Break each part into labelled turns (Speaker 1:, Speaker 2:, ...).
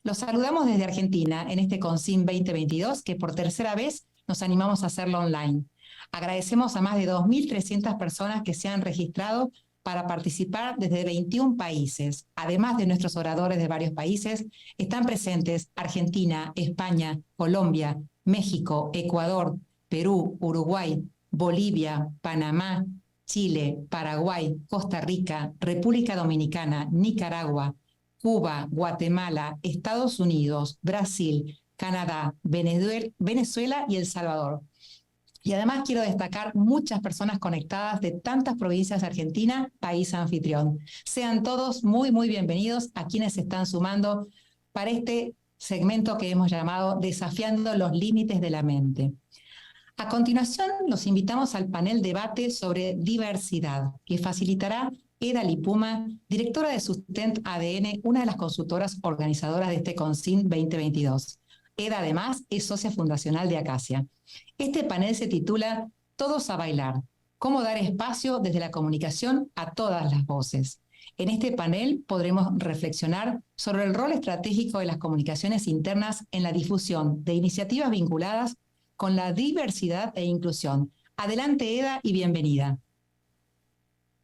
Speaker 1: Los saludamos desde Argentina en este CONCIN 2022 que por tercera vez nos animamos a hacerlo online. Agradecemos a más de 2.300 personas que se han registrado para participar desde 21 países. Además de nuestros oradores de varios países, están presentes Argentina, España, Colombia, México, Ecuador, Perú, Uruguay, Bolivia, Panamá, Chile, Paraguay, Costa Rica, República Dominicana, Nicaragua, Cuba, Guatemala, Estados Unidos, Brasil, Canadá, Venezuela y El Salvador. Y además quiero destacar muchas personas conectadas de tantas provincias de Argentina, país anfitrión. Sean todos muy, muy bienvenidos a quienes se están sumando para este segmento que hemos llamado Desafiando los Límites de la Mente. A continuación, los invitamos al panel debate sobre diversidad, que facilitará Eda Lipuma, directora de Sustent ADN, una de las consultoras organizadoras de este CONCIN 2022. Eda, además, es socia fundacional de Acacia. Este panel se titula Todos a bailar, cómo dar espacio desde la comunicación a todas las voces. En este panel podremos reflexionar sobre el rol estratégico de las comunicaciones internas en la difusión de iniciativas vinculadas con la diversidad e inclusión. Adelante, Eda, y bienvenida.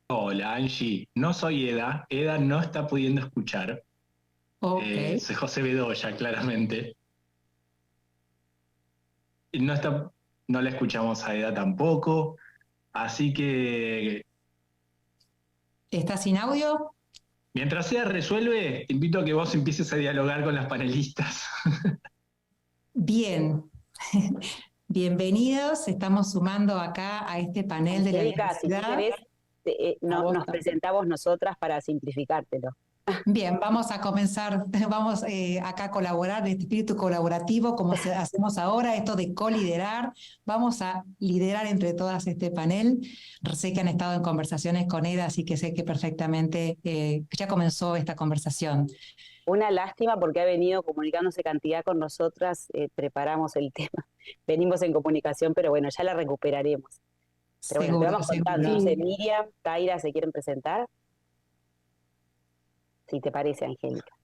Speaker 2: Hola, Angie. No soy Eda. Eda no está pudiendo escuchar.
Speaker 1: Okay.
Speaker 2: Soy José Bedoya, claramente. No la escuchamos a Eda tampoco. Así que,
Speaker 1: ¿Está sin audio?
Speaker 2: mientras Eda resuelve, te invito a que vos empieces a dialogar con las panelistas.
Speaker 1: Bien. Bienvenidos. Estamos sumando acá a este panel de la
Speaker 3: Angélica, si
Speaker 1: diversidad.
Speaker 3: querés, nos presentamos nosotras para simplificártelo.
Speaker 1: Bien, vamos a comenzar, vamos acá a colaborar de este espíritu colaborativo, como hacemos ahora, esto de coliderar. Vamos a liderar entre todas este panel. Sé que han estado en conversaciones con Eda, así que sé que perfectamente ya comenzó esta conversación.
Speaker 3: Una lástima porque ha venido comunicándose cantidad con nosotras, preparamos el tema, venimos en comunicación, pero bueno, ya la recuperaremos. Pero bueno, te vamos contando. No sé, Miriam, Taira, ¿se quieren presentar? Si te parece, Angélica.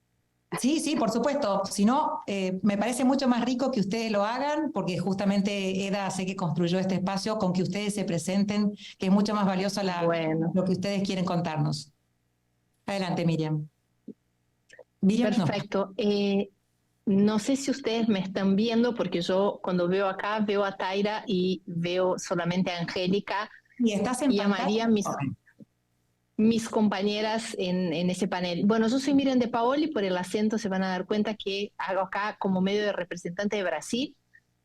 Speaker 1: Sí, sí, por supuesto. Si no, me parece mucho más rico que ustedes lo hagan, porque justamente Eda sé que construyó este espacio con que ustedes se presenten, que es mucho más valioso lo que ustedes quieren contarnos. Adelante, Miriam.
Speaker 4: Miriam, perfecto. No sé si ustedes me están viendo, porque yo cuando veo acá veo a Taira y veo solamente a Angélica.
Speaker 1: ¿Y estás en
Speaker 4: y a María, mis compañeras en ese panel. Bueno, yo soy Miriam de Paoli, por el acento se van a dar cuenta que hago acá como medio de representante de Brasil.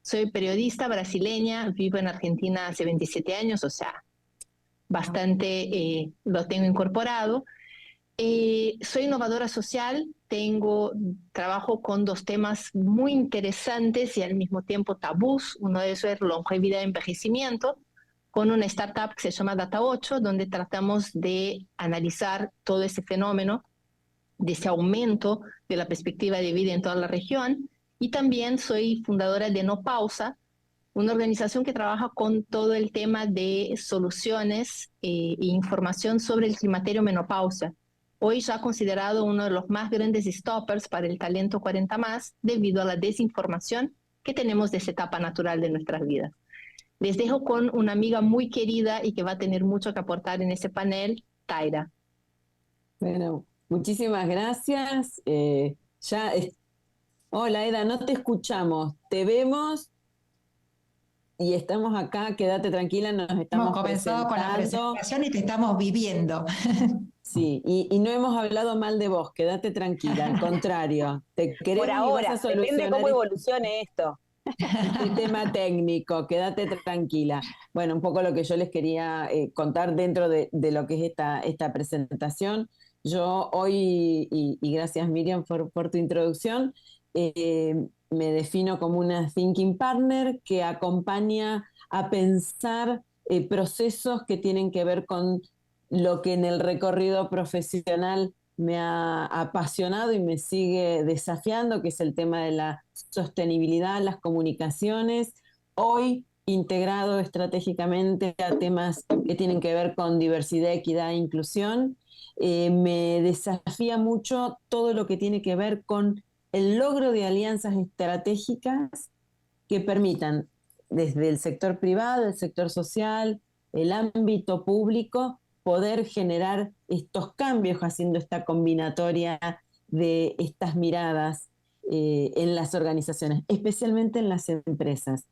Speaker 4: Soy periodista brasileña, vivo en Argentina hace 27 años, o sea, bastante lo tengo incorporado. Soy innovadora social, trabajo con dos temas muy interesantes y al mismo tiempo tabús. Uno de esos es longevidad y envejecimiento, con una startup que se llama Data8, donde tratamos de analizar todo ese fenómeno, de ese aumento de la perspectiva de vida en toda la región. Y también soy fundadora de No Pausa, una organización que trabaja con todo el tema de soluciones e información sobre el climaterio menopausia. Hoy ya considerado uno de los más grandes stoppers para el talento 40+, debido a la desinformación que tenemos de esa etapa natural de nuestras vidas. Les dejo con una amiga muy querida y que va a tener mucho que aportar en ese panel, Taira.
Speaker 5: Bueno, muchísimas gracias. Hola, Eda, no te escuchamos, te vemos y estamos acá, quédate tranquila, nos estamos
Speaker 1: Hemos comenzado con la presentación y te estamos viviendo.
Speaker 5: Sí, y no hemos hablado mal de vos, quédate tranquila, al contrario, te queremos.
Speaker 3: Por ahora,
Speaker 5: y vas a solucionar
Speaker 3: depende cómo evolucione esto.
Speaker 5: este tema técnico, quédate tranquila. Bueno, un poco lo que yo les quería contar dentro de lo que es esta presentación. Yo hoy, y gracias Miriam por tu introducción, me defino como una thinking partner que acompaña a pensar procesos que tienen que ver con lo que en el recorrido profesional me ha apasionado y me sigue desafiando, que es el tema de la sostenibilidad, las comunicaciones, hoy integrado estratégicamente a temas que tienen que ver con diversidad, equidad e inclusión. Me desafía mucho todo lo que tiene que ver con el logro de alianzas estratégicas que permitan desde el sector privado, el sector social, el ámbito público, poder generar estos cambios haciendo esta combinatoria de estas miradas en las organizaciones, especialmente en las empresas.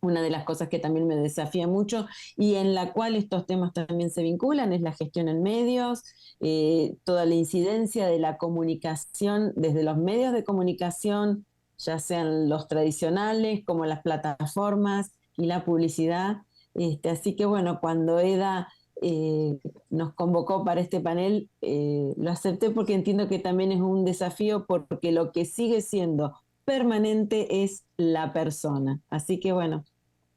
Speaker 5: Una de las cosas que también me desafía mucho y en la cual estos temas también se vinculan es la gestión en medios, toda la incidencia de la comunicación desde los medios de comunicación, ya sean los tradicionales como las plataformas y la publicidad. Así que bueno, cuando Eda nos convocó para este panel, lo acepté porque entiendo que también es un desafío, porque lo que sigue siendo permanente es la persona. Así que bueno,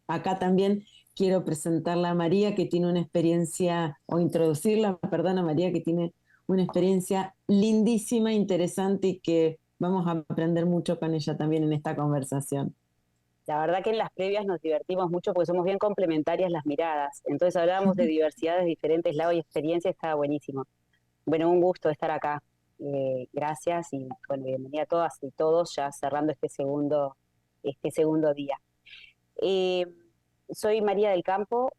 Speaker 5: acá también quiero presentarla a María, que tiene una experiencia, o introducirla, perdón, a María, que tiene una experiencia lindísima, interesante y que vamos a aprender mucho con ella también en esta conversación.
Speaker 3: La verdad que en las previas nos divertimos mucho porque somos bien complementarias las miradas. Entonces hablábamos de diversidad de diferentes lados y experiencias, estaba buenísimo. Bueno, un gusto estar acá. Gracias y bueno, bienvenida a todas y todos, ya cerrando este segundo día. Soy María del Campo,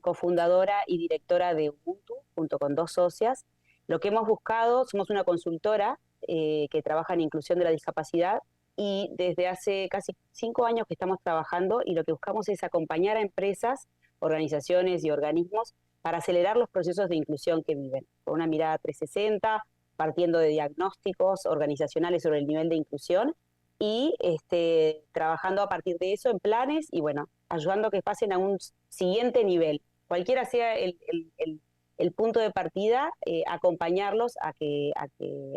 Speaker 3: cofundadora y directora de Ubuntu, junto con 2 socias. Lo que hemos buscado, somos una consultora que trabaja en inclusión de la discapacidad y desde hace casi 5 años que estamos trabajando y lo que buscamos es acompañar a empresas, organizaciones y organismos para acelerar los procesos de inclusión que viven, con una mirada 360, partiendo de diagnósticos organizacionales sobre el nivel de inclusión y trabajando a partir de eso en planes y bueno, ayudando a que pasen a un siguiente nivel. Cualquiera sea el punto de partida, acompañarlos a que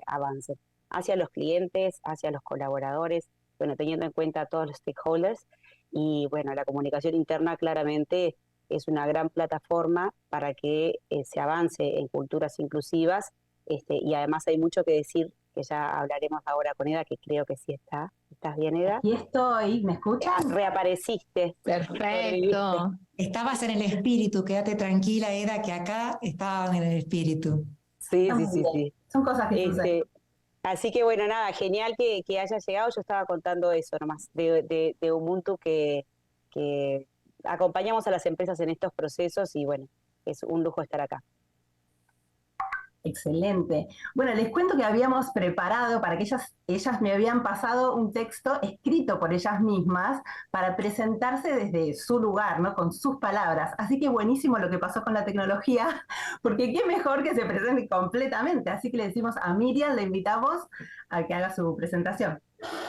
Speaker 3: avancen hacia los clientes, hacia los colaboradores, bueno, teniendo en cuenta a todos los stakeholders. Y bueno, la comunicación interna claramente es una gran plataforma para que se avance en culturas inclusivas, y además hay mucho que decir, que ya hablaremos ahora con Eda, que creo que sí está. ¿Estás bien, Eda?
Speaker 6: Aquí estoy, ¿me escuchan?
Speaker 3: Reapareciste.
Speaker 4: Perfecto.
Speaker 1: Estabas en el espíritu, quédate tranquila, Eda, que acá estaban en el espíritu.
Speaker 3: Sí, sí.
Speaker 6: Son cosas que suceden.
Speaker 3: Así que bueno, nada, genial que haya llegado. Yo estaba contando eso nomás, de Ubuntu, que acompañamos a las empresas en estos procesos y bueno, es un lujo estar acá.
Speaker 6: Excelente. Bueno, les cuento que habíamos preparado para que ellas me habían pasado un texto escrito por ellas mismas para presentarse desde su lugar, ¿no? Con sus palabras. Así que buenísimo lo que pasó con la tecnología, porque qué mejor que se presente completamente. Así que le decimos a Miriam, le invitamos a que haga su presentación.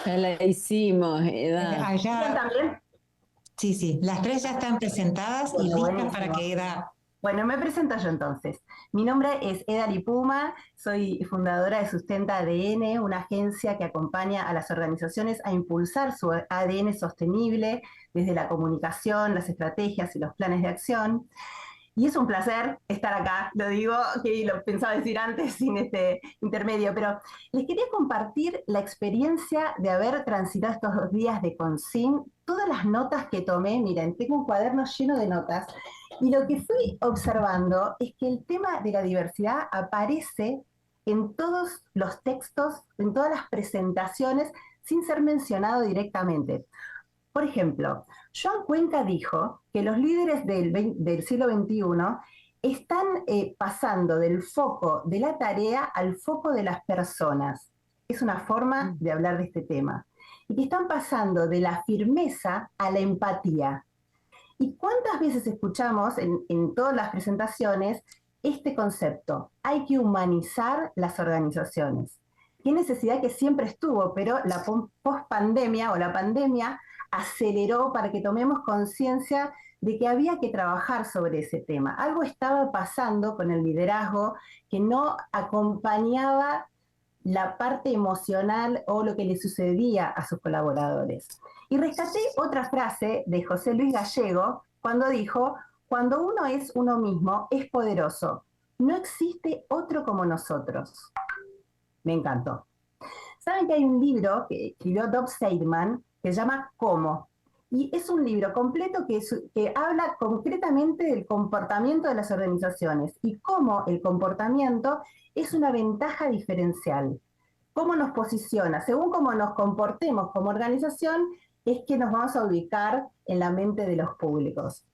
Speaker 5: Ya la hicimos, Eda.
Speaker 1: Allá,
Speaker 6: ¿También?
Speaker 1: sí, las 3 ya están presentadas y listas para que Eda...
Speaker 6: Bueno, me presento yo entonces. Mi nombre es Eda Lipuma, soy fundadora de Sustenta ADN, una agencia que acompaña a las organizaciones a impulsar su ADN sostenible desde la comunicación, las estrategias y los planes de acción. Y es un placer estar acá, lo digo, que lo pensaba decir antes sin este intermedio, pero les quería compartir la experiencia de haber transitado estos 2 días de Consim, todas las notas que tomé. Miren, tengo un cuaderno lleno de notas, y lo que fui observando es que el tema de la diversidad aparece en todos los textos, en todas las presentaciones, sin ser mencionado directamente. Por ejemplo, Joan Cuenca dijo que los líderes del siglo XXI están pasando del foco de la tarea al foco de las personas. Es una forma de hablar de este tema. Y que están pasando de la firmeza a la empatía. ¿Y cuántas veces escuchamos en todas las presentaciones este concepto? Hay que humanizar las organizaciones. Qué necesidad que siempre estuvo, pero la post-pandemia o la pandemia aceleró para que tomemos conciencia de que había que trabajar sobre ese tema. Algo estaba pasando con el liderazgo que no acompañaba la parte emocional o lo que le sucedía a sus colaboradores. Y rescaté otra frase de José Luis Gallego cuando dijo: cuando uno es uno mismo, es poderoso. No existe otro como nosotros. Me encantó. Saben que hay un libro que escribió Bob Seidman que se llama ¿Cómo? Y es un libro completo que habla concretamente del comportamiento de las organizaciones y cómo el comportamiento es una ventaja diferencial. cómo nos posiciona, según cómo nos comportemos como organización, es que nos vamos a ubicar en la mente de los públicos.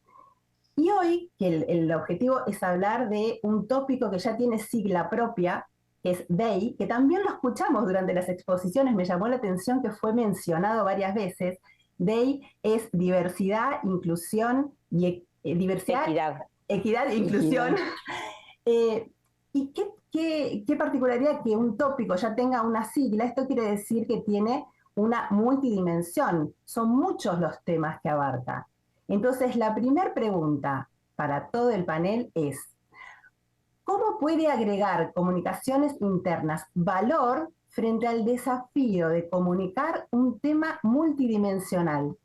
Speaker 6: Y hoy, que el objetivo es hablar de un tópico que ya tiene sigla propia, que es DEI, que también lo escuchamos durante las exposiciones, me llamó la atención que fue mencionado varias veces. DEI es diversidad, inclusión y diversidad, equidad e inclusión. ¿Y qué particularidad que un tópico ya tenga una sigla? Esto quiere decir que tiene una multidimensión. Son muchos los temas que abarca. Entonces, la primera pregunta para todo el panel es, ¿cómo puede agregar comunicaciones internas valor frente al desafío de comunicar un tema multidimensional?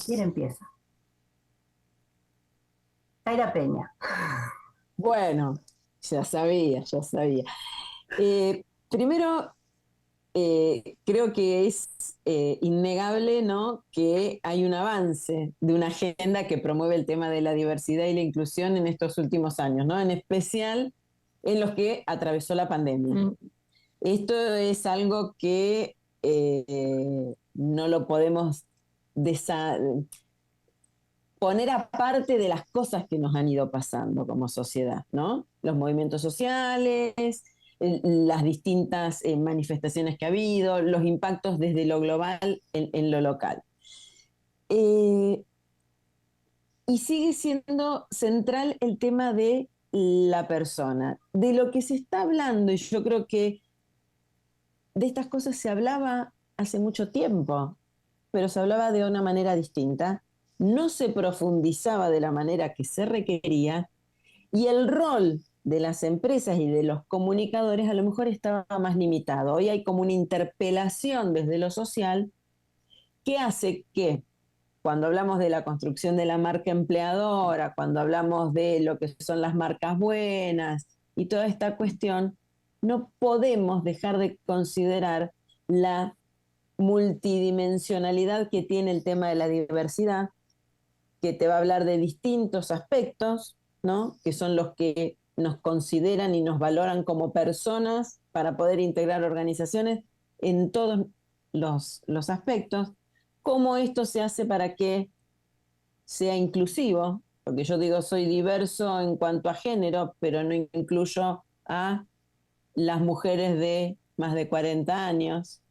Speaker 6: ¿Quién empieza? Taira Peña.
Speaker 5: Bueno, ya sabía. Primero, creo que es innegable, ¿no?, que hay un avance de una agenda que promueve el tema de la diversidad y la inclusión en estos últimos años, ¿no?, en especial en los que atravesó la pandemia. Esto es algo que no lo podemos poner aparte de las cosas que nos han ido pasando como sociedad, ¿no? Los movimientos sociales, las distintas manifestaciones que ha habido, los impactos desde lo global en lo local. Y sigue siendo central el tema de la persona, de lo que se está hablando, y yo creo que de estas cosas se hablaba hace mucho tiempo, pero se hablaba de una manera distinta, no se profundizaba de la manera que se requería, y el rol de las empresas y de los comunicadores a lo mejor estaba más limitado. Hoy hay como una interpelación desde lo social que hace que cuando hablamos de la construcción de la marca empleadora, cuando hablamos de lo que son las marcas buenas y toda esta cuestión, no podemos dejar de considerar la multidimensionalidad que tiene el tema de la diversidad, que te va a hablar de distintos aspectos, ¿no?, que son los que nos consideran y nos valoran como personas para poder integrar organizaciones en todos los aspectos. ¿Cómo esto se hace para que sea inclusivo? Porque yo digo, soy diverso en cuanto a género, pero no incluyo a las mujeres de más de 40 años,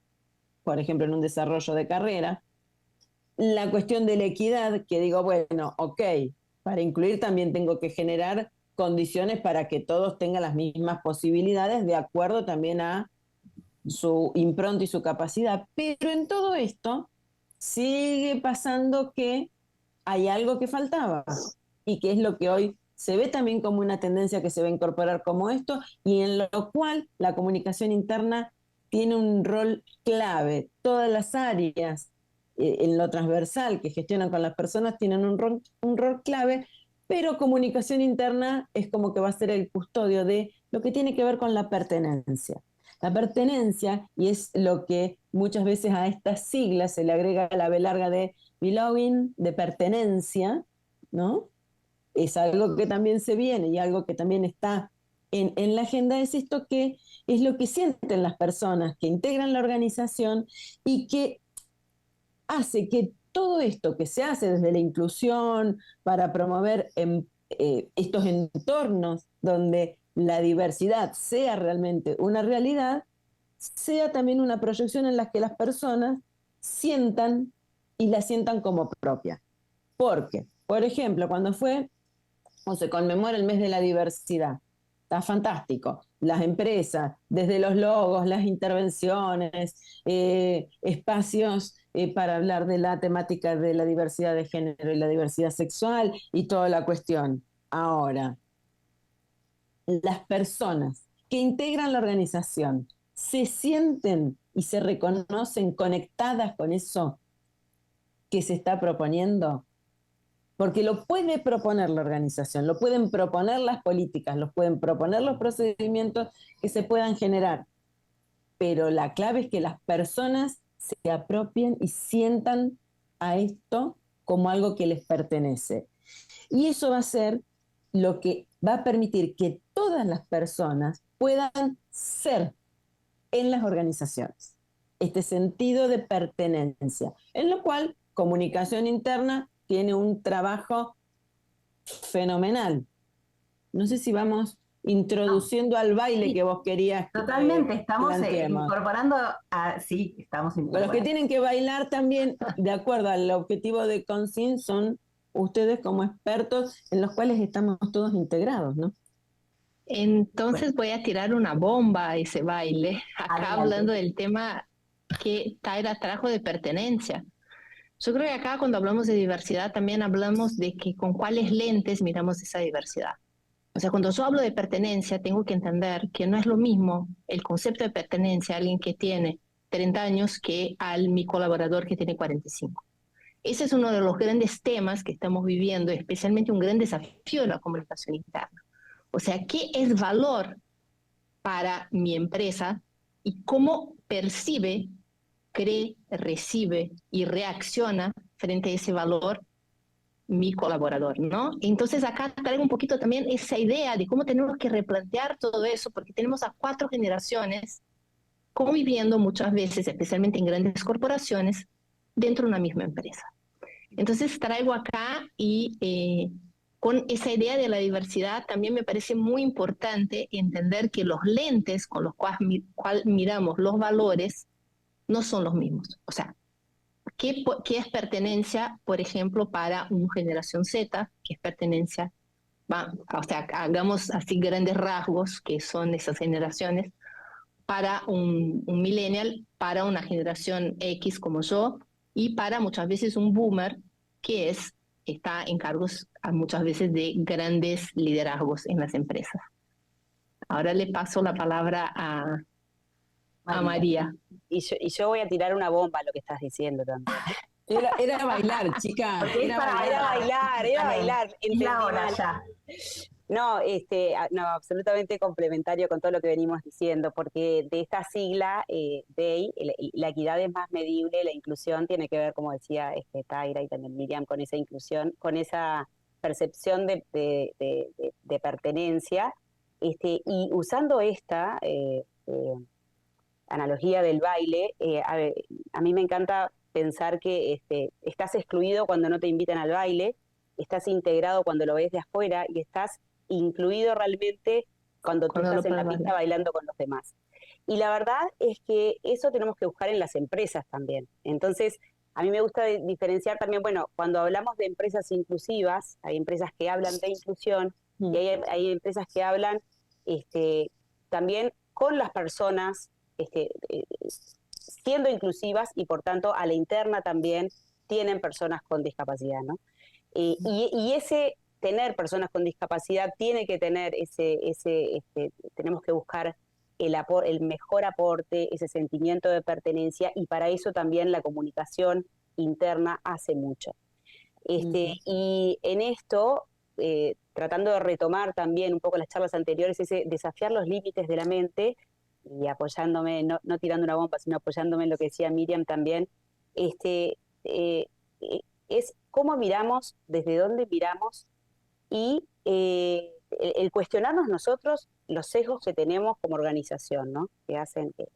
Speaker 5: por ejemplo, en un desarrollo de carrera. La cuestión de la equidad, que digo, bueno, ok, para incluir también tengo que generar condiciones para que todos tengan las mismas posibilidades de acuerdo también a su impronta y su capacidad. Pero en todo esto sigue pasando que hay algo que faltaba y que es lo que hoy se ve también como una tendencia que se va a incorporar como esto, y en lo cual la comunicación interna tiene un rol clave. Todas las áreas en lo transversal que gestionan con las personas tienen un rol clave, pero comunicación interna es como que va a ser el custodio de lo que tiene que ver con la pertenencia. La pertenencia, y es lo que muchas veces a estas siglas se le agrega la B larga de belonging, de pertenencia, ¿no? Es algo que también se viene y algo que también está en la agenda, es esto que es lo que sienten las personas que integran la organización y que hace que todo esto que se hace desde la inclusión para promover estos entornos donde la diversidad sea realmente una realidad, sea también una proyección en la que las personas sientan y la sientan como propia. Porque, por ejemplo, cuando fue o se conmemora el mes de la diversidad, está fantástico. Las empresas, desde los logos, las intervenciones, espacios para hablar de la temática de la diversidad de género y la diversidad sexual y toda la cuestión. Ahora, las personas que integran la organización se sienten y se reconocen conectadas con eso que se está proponiendo, porque lo puede proponer la organización, lo pueden proponer las políticas, lo pueden proponer los procedimientos que se puedan generar, pero la clave es que las personas se apropien y sientan a esto como algo que les pertenece. Y eso va a ser lo que va a permitir que todas las personas puedan ser en las organizaciones, este sentido de pertenencia, en lo cual comunicación interna tiene un trabajo fenomenal. No sé si vamos introduciendo al baile
Speaker 6: sí,
Speaker 5: que vos querías.
Speaker 6: Totalmente, estamos
Speaker 5: planteemos.
Speaker 6: incorporando sí, estamos incorporando.
Speaker 5: Los que tienen que bailar también, de acuerdo al objetivo de Consim, son ustedes como expertos en los cuales estamos todos integrados, ¿no?
Speaker 4: Entonces voy a tirar una bomba a ese baile, acá
Speaker 6: Adelante.
Speaker 4: hablando del tema que Taira trajo de pertenencia. Yo creo que acá cuando hablamos de diversidad también hablamos de que con cuáles lentes miramos esa diversidad. O sea, cuando yo hablo de pertenencia, tengo que entender que no es lo mismo el concepto de pertenencia a alguien que tiene 30 años que al mi colaborador que tiene 45. Ese es uno de los grandes temas que estamos viviendo, especialmente un gran desafío de la comunicación interna. O sea, ¿qué es valor para mi empresa y cómo percibe, cree, recibe y reacciona frente a ese valor mi colaborador, ¿no? Entonces acá traigo un poquito también esa idea de cómo tenemos que replantear todo eso, porque tenemos a 4 generaciones conviviendo muchas veces, especialmente en grandes corporaciones, dentro de una misma empresa. Entonces traigo acá y con esa idea de la diversidad también me parece muy importante entender que los lentes con los cuales miramos los valores no son los mismos. O sea, ¿qué es pertenencia, por ejemplo, para una generación Z? ¿Qué es pertenencia? O sea, hagamos así grandes rasgos que son esas generaciones para un millennial, para una generación X como yo y para muchas veces un boomer que está en cargos muchas veces de grandes liderazgos en las empresas. Ahora le paso la palabra a María.
Speaker 3: Y yo voy a tirar una bomba a lo que estás diciendo también.
Speaker 5: Era bailar, chica.
Speaker 3: Era bailar.
Speaker 6: Y ahora ya.
Speaker 3: No, no, absolutamente complementario con todo lo que venimos diciendo, porque de esta sigla, DEI, la equidad es más medible, la inclusión tiene que ver, como decía Taira y también Miriam, con esa inclusión, con esa percepción de pertenencia, y usando esta analogía del baile, a mí me encanta pensar que estás excluido cuando no te invitan al baile, estás integrado cuando lo ves de afuera y estás incluido realmente cuando tú estás en la pista bailando con los demás. Y la verdad es que eso tenemos que buscar en las empresas también. Entonces, a mí me gusta diferenciar también, bueno, cuando hablamos de empresas inclusivas, hay empresas que hablan de inclusión y hay empresas que hablan también con las personas siendo inclusivas y por tanto a la interna también tienen personas con discapacidad, ¿no? Y ese tener personas con discapacidad tiene que tener tenemos que buscar el mejor aporte, ese sentimiento de pertenencia, y para eso también la comunicación interna hace mucho. Y en esto, tratando de retomar también un poco las charlas anteriores, ese desafiar los límites de la mente, y apoyándome, no tirando una bomba, sino apoyándome en lo que decía Miriam también, es cómo miramos, desde dónde miramos, y el cuestionarnos nosotros los sesgos que tenemos como organización, ¿no? Que hacen que...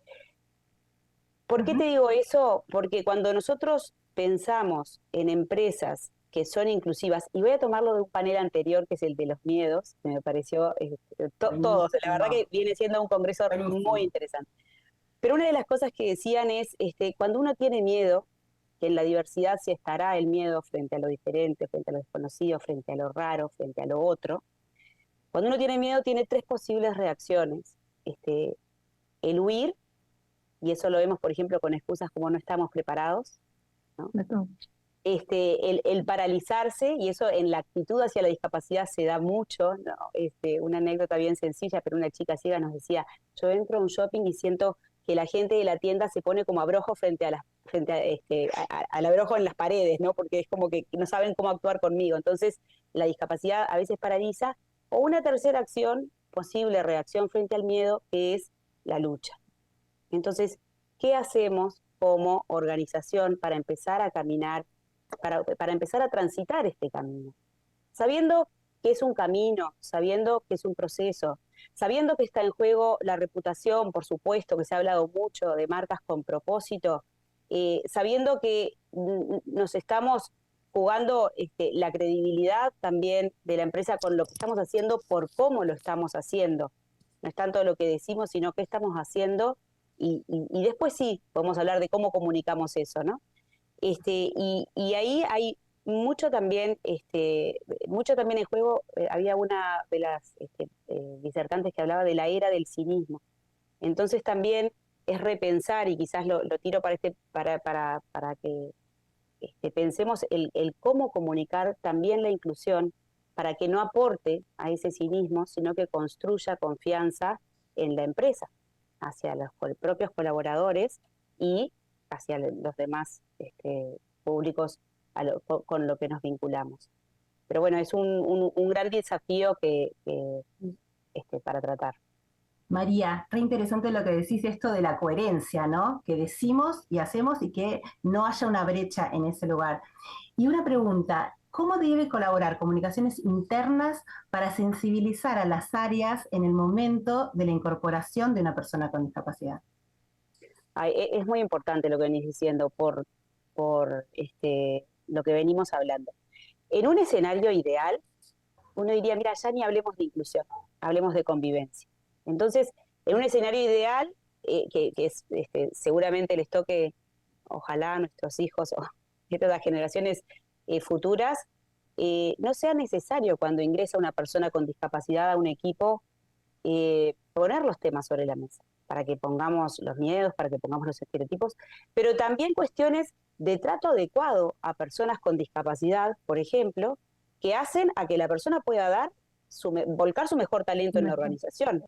Speaker 3: ¿Por qué te digo eso? Porque cuando nosotros pensamos en empresas que son inclusivas, y voy a tomarlo de un panel anterior, que es el de los miedos, que me pareció todos, la verdad que viene siendo un congreso muy interesante. Pero una de las cosas que decían es, cuando uno tiene miedo, que en la diversidad sí estará el miedo frente a lo diferente, frente a lo desconocido, frente a lo raro, frente a lo otro. Cuando uno tiene miedo tiene 3 posibles reacciones. El huir, y eso lo vemos, por ejemplo, con excusas como no estamos preparados, ¿no? El paralizarse, y eso en la actitud hacia la discapacidad se da mucho, ¿no? Una anécdota bien sencilla, pero una chica ciega nos decía, yo entro a un shopping y siento que la gente de la tienda se pone como abrojo frente al abrojo en las paredes, ¿no? Porque es como que no saben cómo actuar conmigo. Entonces, la discapacidad a veces paraliza. O una tercera acción, posible reacción frente al miedo, que es la lucha. Entonces, ¿qué hacemos como organización para empezar a caminar, para empezar a transitar este camino? Sabiendo que es un camino, sabiendo que es un proceso, sabiendo que está en juego la reputación, por supuesto, que se ha hablado mucho de marcas con propósito, sabiendo que nos estamos jugando la credibilidad también de la empresa con lo que estamos haciendo por cómo lo estamos haciendo. No es tanto lo que decimos, sino qué estamos haciendo, y después sí, podemos hablar de cómo comunicamos eso, ¿no? Y ahí hay mucho también en juego. Había una de las disertantes que hablaba de la era del cinismo. Entonces también es repensar, y quizás lo tiro para que pensemos el cómo comunicar también la inclusión, para que no aporte a ese cinismo, sino que construya confianza en la empresa, hacia los propios colaboradores y hacia los demás públicos con lo que nos vinculamos. Pero bueno, es un gran desafío para tratar.
Speaker 6: María, re interesante lo que decís, esto de la coherencia, ¿no? Que decimos y hacemos y que no haya una brecha en ese lugar. Y una pregunta, ¿cómo debe colaborar comunicaciones internas para sensibilizar a las áreas en el momento de la incorporación de una persona con discapacidad?
Speaker 3: Es muy importante lo que venís diciendo por lo que venimos hablando. En un escenario ideal, uno diría, mira, ya ni hablemos de inclusión, hablemos de convivencia. Entonces, en un escenario ideal, que es, seguramente les toque, ojalá a nuestros hijos o a las generaciones futuras, no sea necesario cuando ingresa una persona con discapacidad a un equipo poner los temas sobre la mesa, para que pongamos los miedos, para que pongamos los estereotipos, pero también cuestiones de trato adecuado a personas con discapacidad, por ejemplo, que hacen a que la persona pueda volcar su mejor talento en la organización.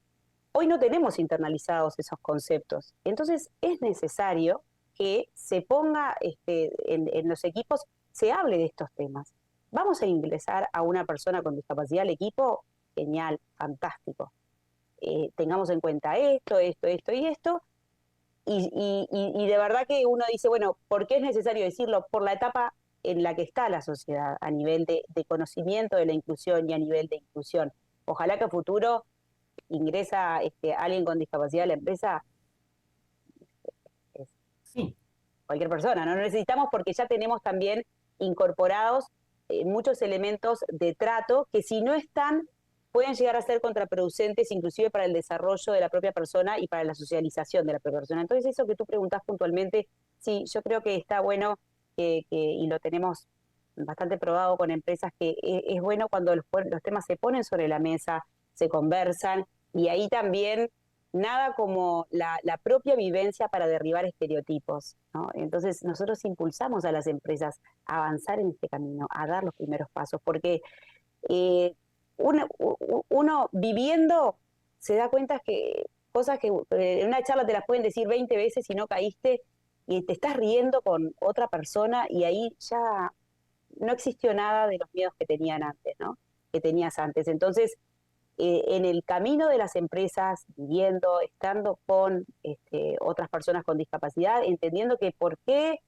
Speaker 3: Hoy no tenemos internalizados esos conceptos, entonces es necesario que se ponga en los equipos, se hable de estos temas. Vamos a ingresar a una persona con discapacidad al equipo, genial, fantástico. Tengamos en cuenta esto y esto, y de verdad que uno dice, bueno, ¿por qué es necesario decirlo? Por la etapa en la que está la sociedad a nivel de conocimiento de la inclusión y a nivel de inclusión. Ojalá que a futuro ingresa alguien con discapacidad a la empresa,
Speaker 6: sí,
Speaker 3: cualquier persona, no necesitamos, porque ya tenemos también incorporados muchos elementos de trato que, si no están, pueden llegar a ser contraproducentes, inclusive para el desarrollo de la propia persona y para la socialización de la propia persona. Entonces, eso que tú preguntás puntualmente, sí, yo creo que está bueno, y lo tenemos bastante probado con empresas, que es bueno cuando los temas se ponen sobre la mesa, se conversan, y ahí también nada como la propia vivencia para derribar estereotipos, ¿no? Entonces nosotros impulsamos a las empresas a avanzar en este camino, a dar los primeros pasos, porque uno viviendo se da cuenta que cosas que en una charla te las pueden decir 20 veces y no caíste, y te estás riendo con otra persona, y ahí ya no existió nada de los miedos que tenían antes, ¿no? Que tenías antes. Entonces, en el camino de las empresas, viviendo, estando con otras personas con discapacidad, entendiendo que por qué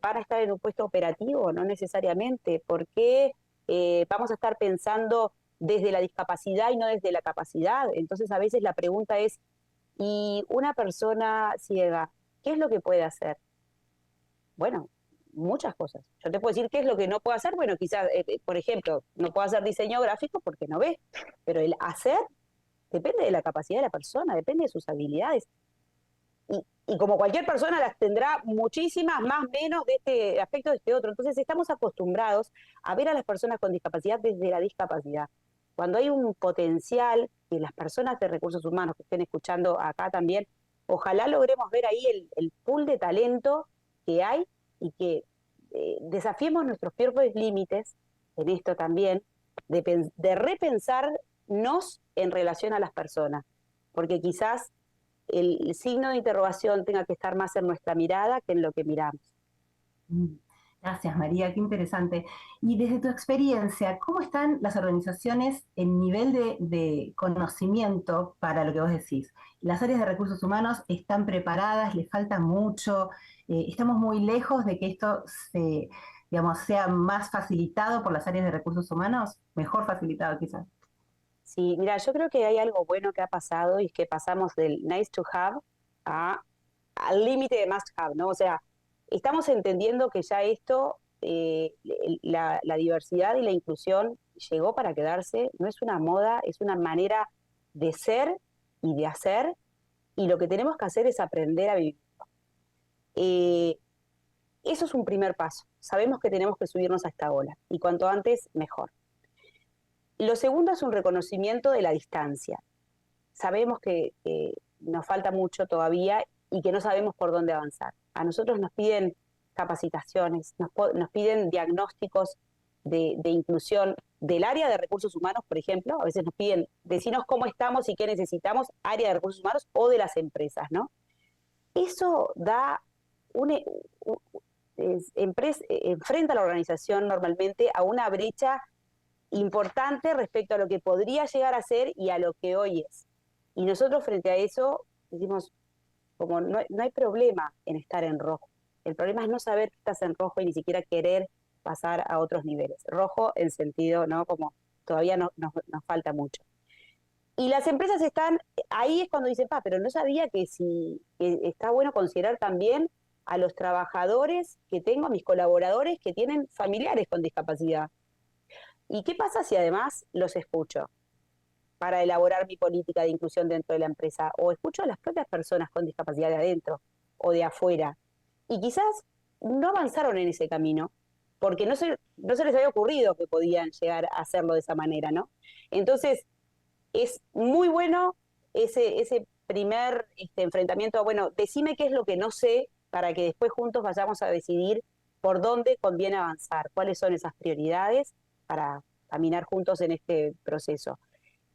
Speaker 3: van a estar en un puesto operativo, no necesariamente, por qué vamos a estar pensando desde la discapacidad y no desde la capacidad. Entonces, a veces la pregunta es, ¿y una persona ciega, qué es lo que puede hacer? Bueno, muchas cosas. Yo te puedo decir qué es lo que no puedo hacer. Bueno, quizás, por ejemplo, no puedo hacer diseño gráfico porque no ve, pero el hacer depende de la capacidad de la persona, depende de sus habilidades. Y como cualquier persona las tendrá muchísimas, más menos, de este aspecto, de este otro. Entonces estamos acostumbrados a ver a las personas con discapacidad desde la discapacidad. Cuando hay un potencial, y las personas de recursos humanos que estén escuchando acá también, ojalá logremos ver ahí el pool de talento que hay, y que desafiemos nuestros propios límites en esto también, de repensarnos en relación a las personas, porque quizás el signo de interrogación tenga que estar más en nuestra mirada que en lo que miramos.
Speaker 6: Gracias, María, qué interesante. Y desde tu experiencia, ¿cómo están las organizaciones en nivel de conocimiento para lo que vos decís? ¿Las áreas de recursos humanos están preparadas? ¿Les falta mucho? ¿Estamos muy lejos de que esto sea más facilitado por las áreas de recursos humanos? Mejor facilitado, quizás.
Speaker 3: Sí, mira, yo creo que hay algo bueno que ha pasado y es que pasamos del nice to have al límite de must have, ¿no? O sea, estamos entendiendo que ya esto, la diversidad y la inclusión llegó para quedarse, no es una moda, es una manera de ser y de hacer, y lo que tenemos que hacer es aprender a vivir. Eso es un primer paso. Sabemos que tenemos que subirnos a esta ola, y cuanto antes, mejor. Lo segundo es un reconocimiento de la distancia. Sabemos que nos falta mucho todavía y que no sabemos por dónde avanzar. A nosotros nos piden capacitaciones, nos piden diagnósticos de inclusión del área de recursos humanos, por ejemplo. A veces nos piden decirnos cómo estamos y qué necesitamos, área de recursos humanos o de las empresas, ¿no? Eso da enfrenta a la organización normalmente a una brecha importante respecto a lo que podría llegar a ser y a lo que hoy es. Y nosotros frente a eso decimos, como no hay problema en estar en rojo. El problema es no saber que estás en rojo y ni siquiera querer pasar a otros niveles. Rojo en sentido, ¿no? Como todavía nos falta mucho. Y las empresas están, ahí es cuando dicen, pero no sabía que está bueno considerar también a los trabajadores que tengo, a mis colaboradores que tienen familiares con discapacidad. ¿Y qué pasa si además los escucho para elaborar mi política de inclusión dentro de la empresa? O escucho a las propias personas con discapacidad de adentro o de afuera. Y quizás no avanzaron en ese camino porque no se les había ocurrido que podían llegar a hacerlo de esa manera, ¿no? Entonces, es muy bueno ese primer enfrentamiento. Bueno, decime qué es lo que no sé para que después juntos vayamos a decidir por dónde conviene avanzar, cuáles son esas prioridades para caminar juntos en este proceso.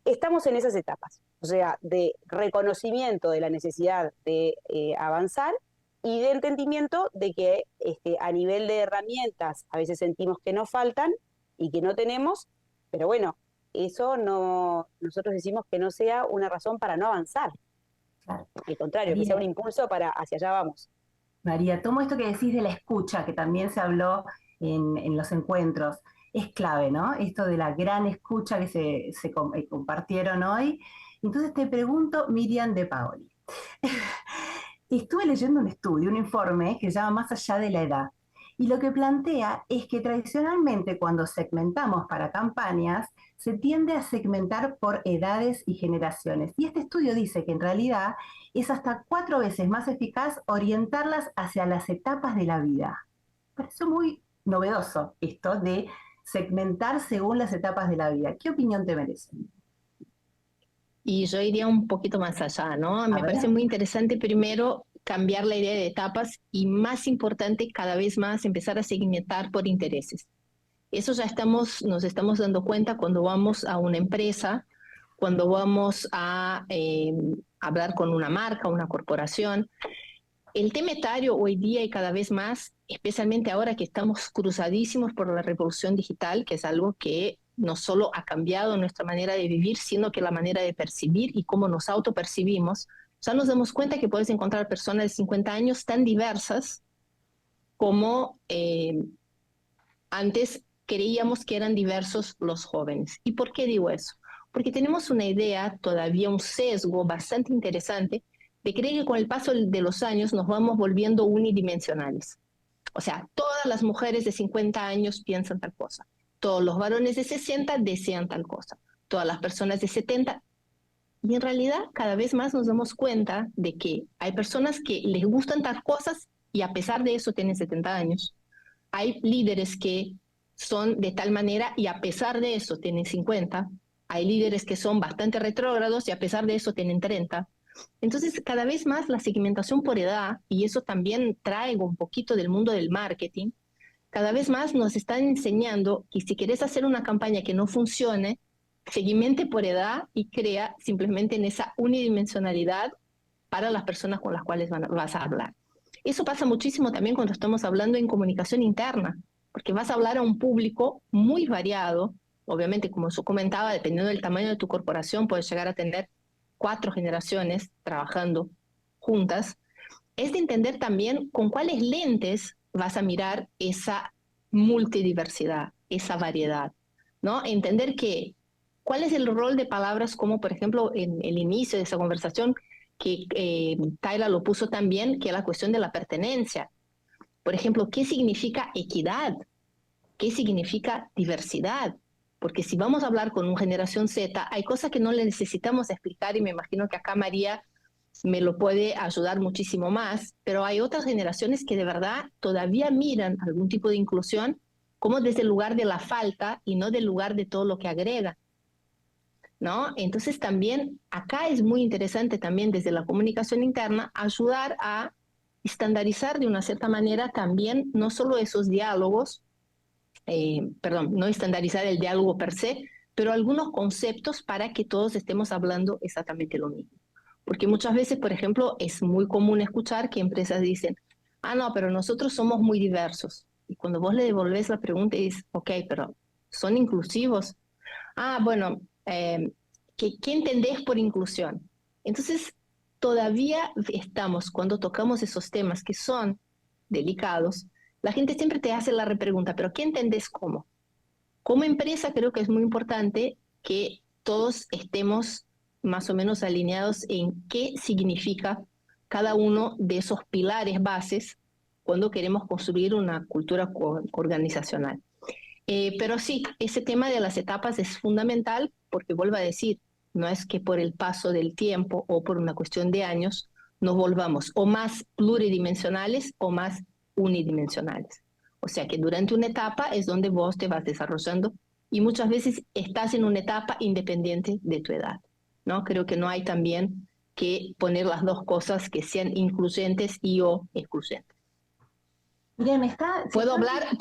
Speaker 3: Estamos en esas etapas, o sea, de reconocimiento de la necesidad de avanzar y de entendimiento de que a nivel de herramientas a veces sentimos que nos faltan y que no tenemos, pero bueno, eso no, nosotros decimos que no sea una razón para no avanzar. Claro. Al contrario, María, que sea un impulso para hacia allá vamos.
Speaker 6: María, tomo esto que decís de la escucha, que también se habló en los encuentros. Es clave, ¿no? Esto de la gran escucha que se compartieron hoy. Entonces te pregunto, Miriam De Paoli. Estuve leyendo un estudio, un informe que se llama Más allá de la edad. Y lo que plantea es que tradicionalmente cuando segmentamos para campañas, se tiende a segmentar por edades y generaciones. Y este estudio dice que en realidad es hasta 4 veces más eficaz orientarlas hacia las etapas de la vida. Me pareció muy novedoso esto de segmentar según las etapas de la vida. ¿Qué opinión te merece?
Speaker 4: Y yo iría un poquito más allá, ¿no? Me parece muy interesante primero cambiar la idea de etapas y más importante, cada vez más empezar a segmentar por intereses. Eso ya nos estamos dando cuenta cuando vamos a una empresa, cuando vamos a hablar con una marca, una corporación. El tema etario hoy día y cada vez más, especialmente ahora que estamos cruzadísimos por la revolución digital, que es algo que no solo ha cambiado nuestra manera de vivir, sino que la manera de percibir y cómo nos autopercibimos, ya nos damos cuenta que puedes encontrar personas de 50 años tan diversas como antes creíamos que eran diversos los jóvenes. ¿Y por qué digo eso? Porque tenemos una idea, todavía un sesgo bastante interesante, de creer que con el paso de los años nos vamos volviendo unidimensionales. O sea, todas las mujeres de 50 años piensan tal cosa, todos los varones de 60 desean tal cosa, todas las personas de 70. Y en realidad cada vez más nos damos cuenta de que hay personas que les gustan tal cosas y a pesar de eso tienen 70 años. Hay líderes que son de tal manera y a pesar de eso tienen 50. Hay líderes que son bastante retrógrados y a pesar de eso tienen 30. Entonces, cada vez más la segmentación por edad, y eso también traigo un poquito del mundo del marketing, cada vez más nos están enseñando que si quieres hacer una campaña que no funcione, segmente por edad y crea simplemente en esa unidimensionalidad para las personas con las cuales vas a hablar. Eso pasa muchísimo también cuando estamos hablando en comunicación interna, porque vas a hablar a un público muy variado. Obviamente, como yo comentaba, dependiendo del tamaño de tu corporación, puedes llegar a tener 4 generaciones trabajando juntas. Es de entender también con cuáles lentes vas a mirar esa multidiversidad, esa variedad, ¿no? Entender que ¿Cuál es el rol de palabras como, por ejemplo, en el inicio de esa conversación, que Tayla lo puso también, que es la cuestión de la pertenencia? Por ejemplo, ¿qué significa equidad? ¿Qué significa diversidad? Porque si vamos a hablar con una generación Z, hay cosas que no le necesitamos explicar y me imagino que acá María me lo puede ayudar muchísimo más, pero hay otras generaciones que de verdad todavía miran algún tipo de inclusión como desde el lugar de la falta y no del lugar de todo lo que agrega, ¿no? Entonces también acá es muy interesante también desde la comunicación interna ayudar a estandarizar de una cierta manera también no solo esos diálogos, perdón, no estandarizar el diálogo per se, pero algunos conceptos para que todos estemos hablando exactamente lo mismo. Porque muchas veces, por ejemplo, es muy común escuchar que empresas dicen, ah, no, pero nosotros somos muy diversos. Y cuando vos le devolvés la pregunta y dices, ok, pero ¿son inclusivos? Ah, bueno, ¿qué entendés por inclusión? Entonces, todavía estamos, cuando tocamos esos temas que son delicados, la gente siempre te hace la repregunta, pero ¿qué entendés cómo? Como empresa creo que es muy importante que todos estemos más o menos alineados en qué significa cada uno de esos pilares bases cuando queremos construir una cultura organizacional. Pero sí, ese tema de las etapas es fundamental porque, vuelvo a decir, no es que por el paso del tiempo o por una cuestión de años nos volvamos o más pluridimensionales o más unidimensionales. O sea que durante una etapa es donde vos te vas desarrollando y muchas veces estás en una etapa independiente de tu edad, ¿no? Creo que no hay también que poner las dos cosas que sean incluyentes y o excluyentes.
Speaker 6: Miren,
Speaker 4: puedo hablar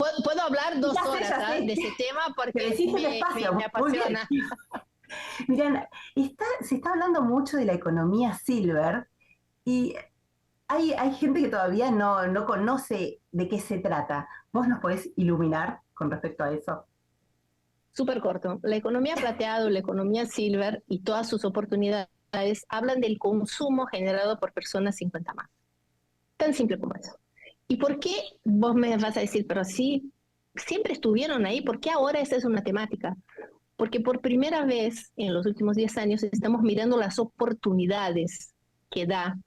Speaker 4: 2 horas
Speaker 6: sé.
Speaker 4: de ese tema porque
Speaker 6: me
Speaker 4: apasiona.
Speaker 6: Miren, se está hablando mucho de la economía silver y hay gente que todavía no conoce de qué se trata. ¿Vos nos podés iluminar con respecto a eso?
Speaker 4: Súper corto. La economía plateada, la economía silver y todas sus oportunidades hablan del consumo generado por personas 50 más. Tan simple como eso. ¿Y por qué vos me vas a decir, pero sí, siempre estuvieron ahí? ¿Por qué ahora esa es una temática? Porque por primera vez en los últimos 10 años estamos mirando las oportunidades que da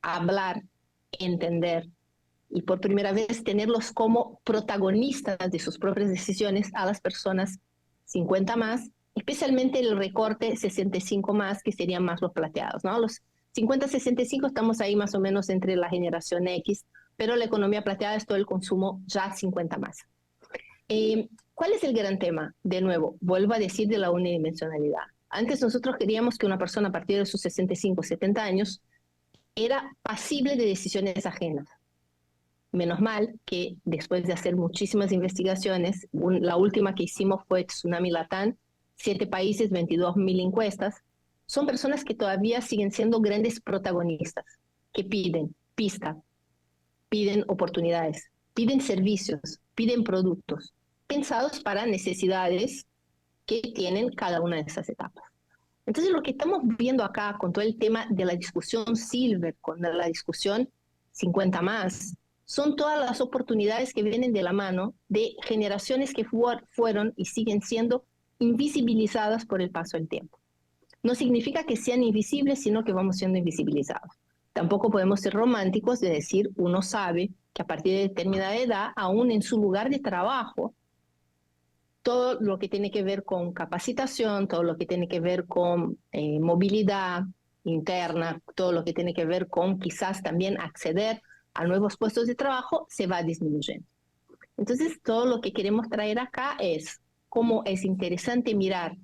Speaker 4: hablar, entender, y por primera vez tenerlos como protagonistas de sus propias decisiones a las personas 50 más, especialmente el recorte 65 más, que serían más los plateados, ¿no? Los 50-65 estamos ahí más o menos entre la generación X, pero la economía plateada es todo el consumo ya 50 más. ¿Cuál es el gran tema? De nuevo, vuelvo a decir de la unidimensionalidad. Antes nosotros queríamos que una persona a partir de sus 65-70 años era pasible de decisiones ajenas. Menos mal que después de hacer muchísimas investigaciones, la última que hicimos fue Tsunami Latam, 7 países, 22.000 encuestas, son personas que todavía siguen siendo grandes protagonistas, que piden pista, piden oportunidades, piden servicios, piden productos, pensados para necesidades que tienen cada una de esas etapas. Entonces lo que estamos viendo acá con todo el tema de la discusión Silver, con la discusión 50 más, son todas las oportunidades que vienen de la mano de generaciones que fueron y siguen siendo invisibilizadas por el paso del tiempo. No significa que sean invisibles, sino que vamos siendo invisibilizados. Tampoco podemos ser románticos de decir, uno sabe que a partir de determinada edad, aún en su lugar de trabajo, todo lo que tiene que ver con capacitación, todo lo que tiene que ver con movilidad interna, todo lo que tiene que ver con quizás también acceder a nuevos puestos de trabajo, se va disminuyendo. Entonces, todo lo que queremos traer acá es cómo es interesante mirar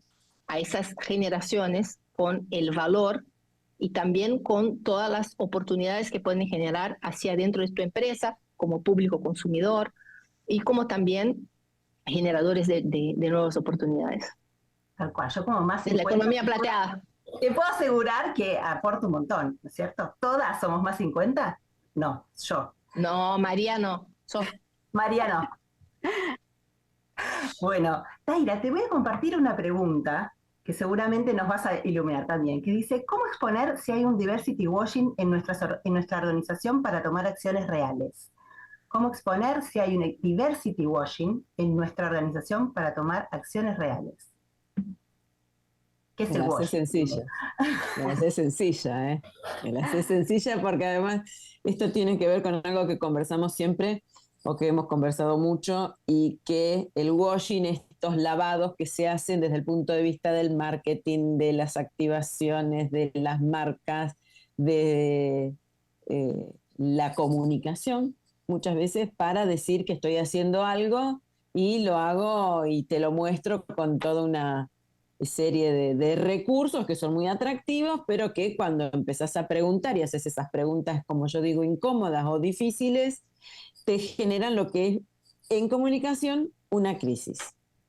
Speaker 4: a esas generaciones con el valor y también con todas las oportunidades que pueden generar hacia adentro de tu empresa como público consumidor y como también generadores de nuevas oportunidades.
Speaker 6: Tal cual, yo como más...
Speaker 4: Es la economía plateada.
Speaker 6: Te puedo asegurar que aporto un montón, ¿no es cierto? ¿Todas somos más 50? No, yo.
Speaker 4: No, María no.
Speaker 6: María no. Bueno, Tayla, te voy a compartir una pregunta que seguramente nos vas a iluminar también, que dice, ¿cómo exponer si hay un diversity washing en nuestra organización para tomar acciones reales? ¿Cómo exponer si hay un diversity washing en nuestra organización para tomar acciones reales? ¿Qué es
Speaker 5: Me
Speaker 6: el
Speaker 5: la sé
Speaker 6: washing?
Speaker 5: sencilla. Me la sé sencilla, ¿eh? Me la sé sencilla porque además esto tiene que ver con algo que conversamos siempre o que hemos conversado mucho y que el washing, estos lavados que se hacen desde el punto de vista del marketing, de las activaciones, de las marcas, de la comunicación, muchas veces para decir que estoy haciendo algo y lo hago y te lo muestro con toda una serie de recursos que son muy atractivos, pero que cuando empezás a preguntar y haces esas preguntas, como yo digo, incómodas o difíciles, te generan lo que es en comunicación una crisis.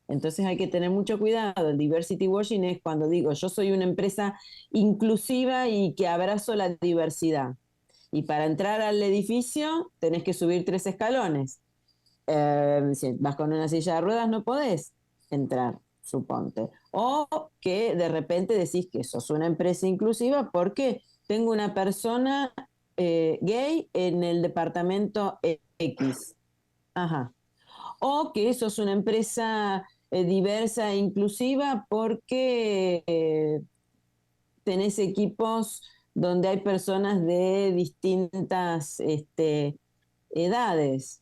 Speaker 5: Entonces hay que tener mucho cuidado. El diversity washing es cuando digo yo soy una empresa inclusiva y que abrazo la diversidad. Y para entrar al edificio tenés que subir 3 escalones. Si vas con una silla de ruedas no podés entrar, suponte. O que de repente decís que sos una empresa inclusiva porque tengo una persona gay en el departamento X. Ajá. O que sos una empresa diversa e inclusiva porque tenés equipos donde hay personas de distintas edades,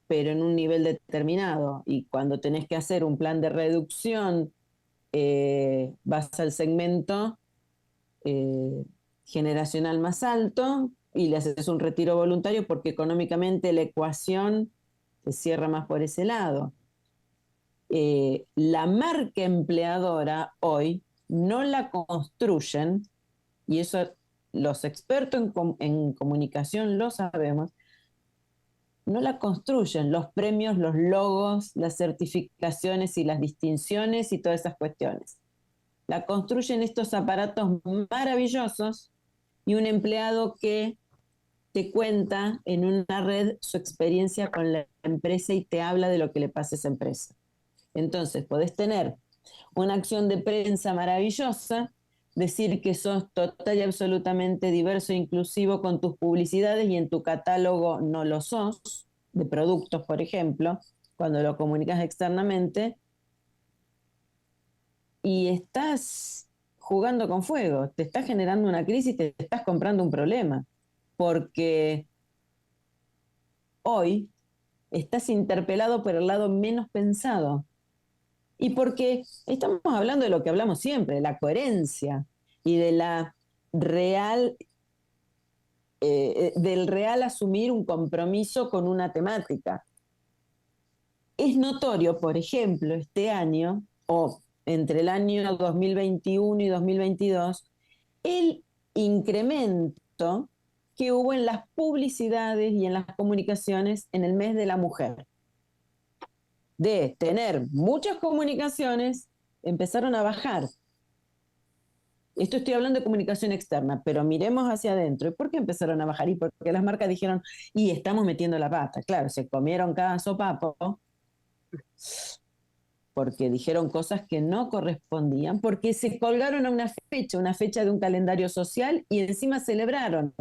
Speaker 5: pero en un nivel determinado. Y cuando tenés que hacer un plan de reducción, vas al segmento eh, generacional más alto y le haces un retiro voluntario porque económicamente la ecuación se cierra más por ese lado. La marca empleadora hoy no la construyen, y eso los expertos en comunicación lo sabemos, no la construyen los premios, los logos, las certificaciones y las distinciones y todas esas cuestiones. La construyen estos aparatos maravillosos y un empleado que te cuenta en una red su experiencia con la empresa y te habla de lo que le pasa a esa empresa. Entonces, podés tener una acción de prensa maravillosa, decir que sos total y absolutamente diverso e inclusivo con tus publicidades y en tu catálogo no lo sos, de productos, por ejemplo, cuando lo comunicas externamente, y estás jugando con fuego, te estás generando una crisis, te estás comprando un problema, porque hoy estás interpelado por el lado menos pensado. Y porque estamos hablando de lo que hablamos siempre, de la coherencia y de la real, del real asumir un compromiso con una temática. Es notorio, por ejemplo, este año, o entre el año 2021 y 2022, el incremento que hubo en las publicidades y en las comunicaciones en el mes de la mujer. De tener muchas comunicaciones, empezaron a bajar. Esto estoy hablando de comunicación externa, pero miremos hacia adentro. ¿Y por qué empezaron a bajar? Y porque las marcas dijeron, y estamos metiendo la pata. Claro, se comieron cada sopapo porque dijeron cosas que no correspondían, porque se colgaron a una fecha de un calendario social y encima celebraron,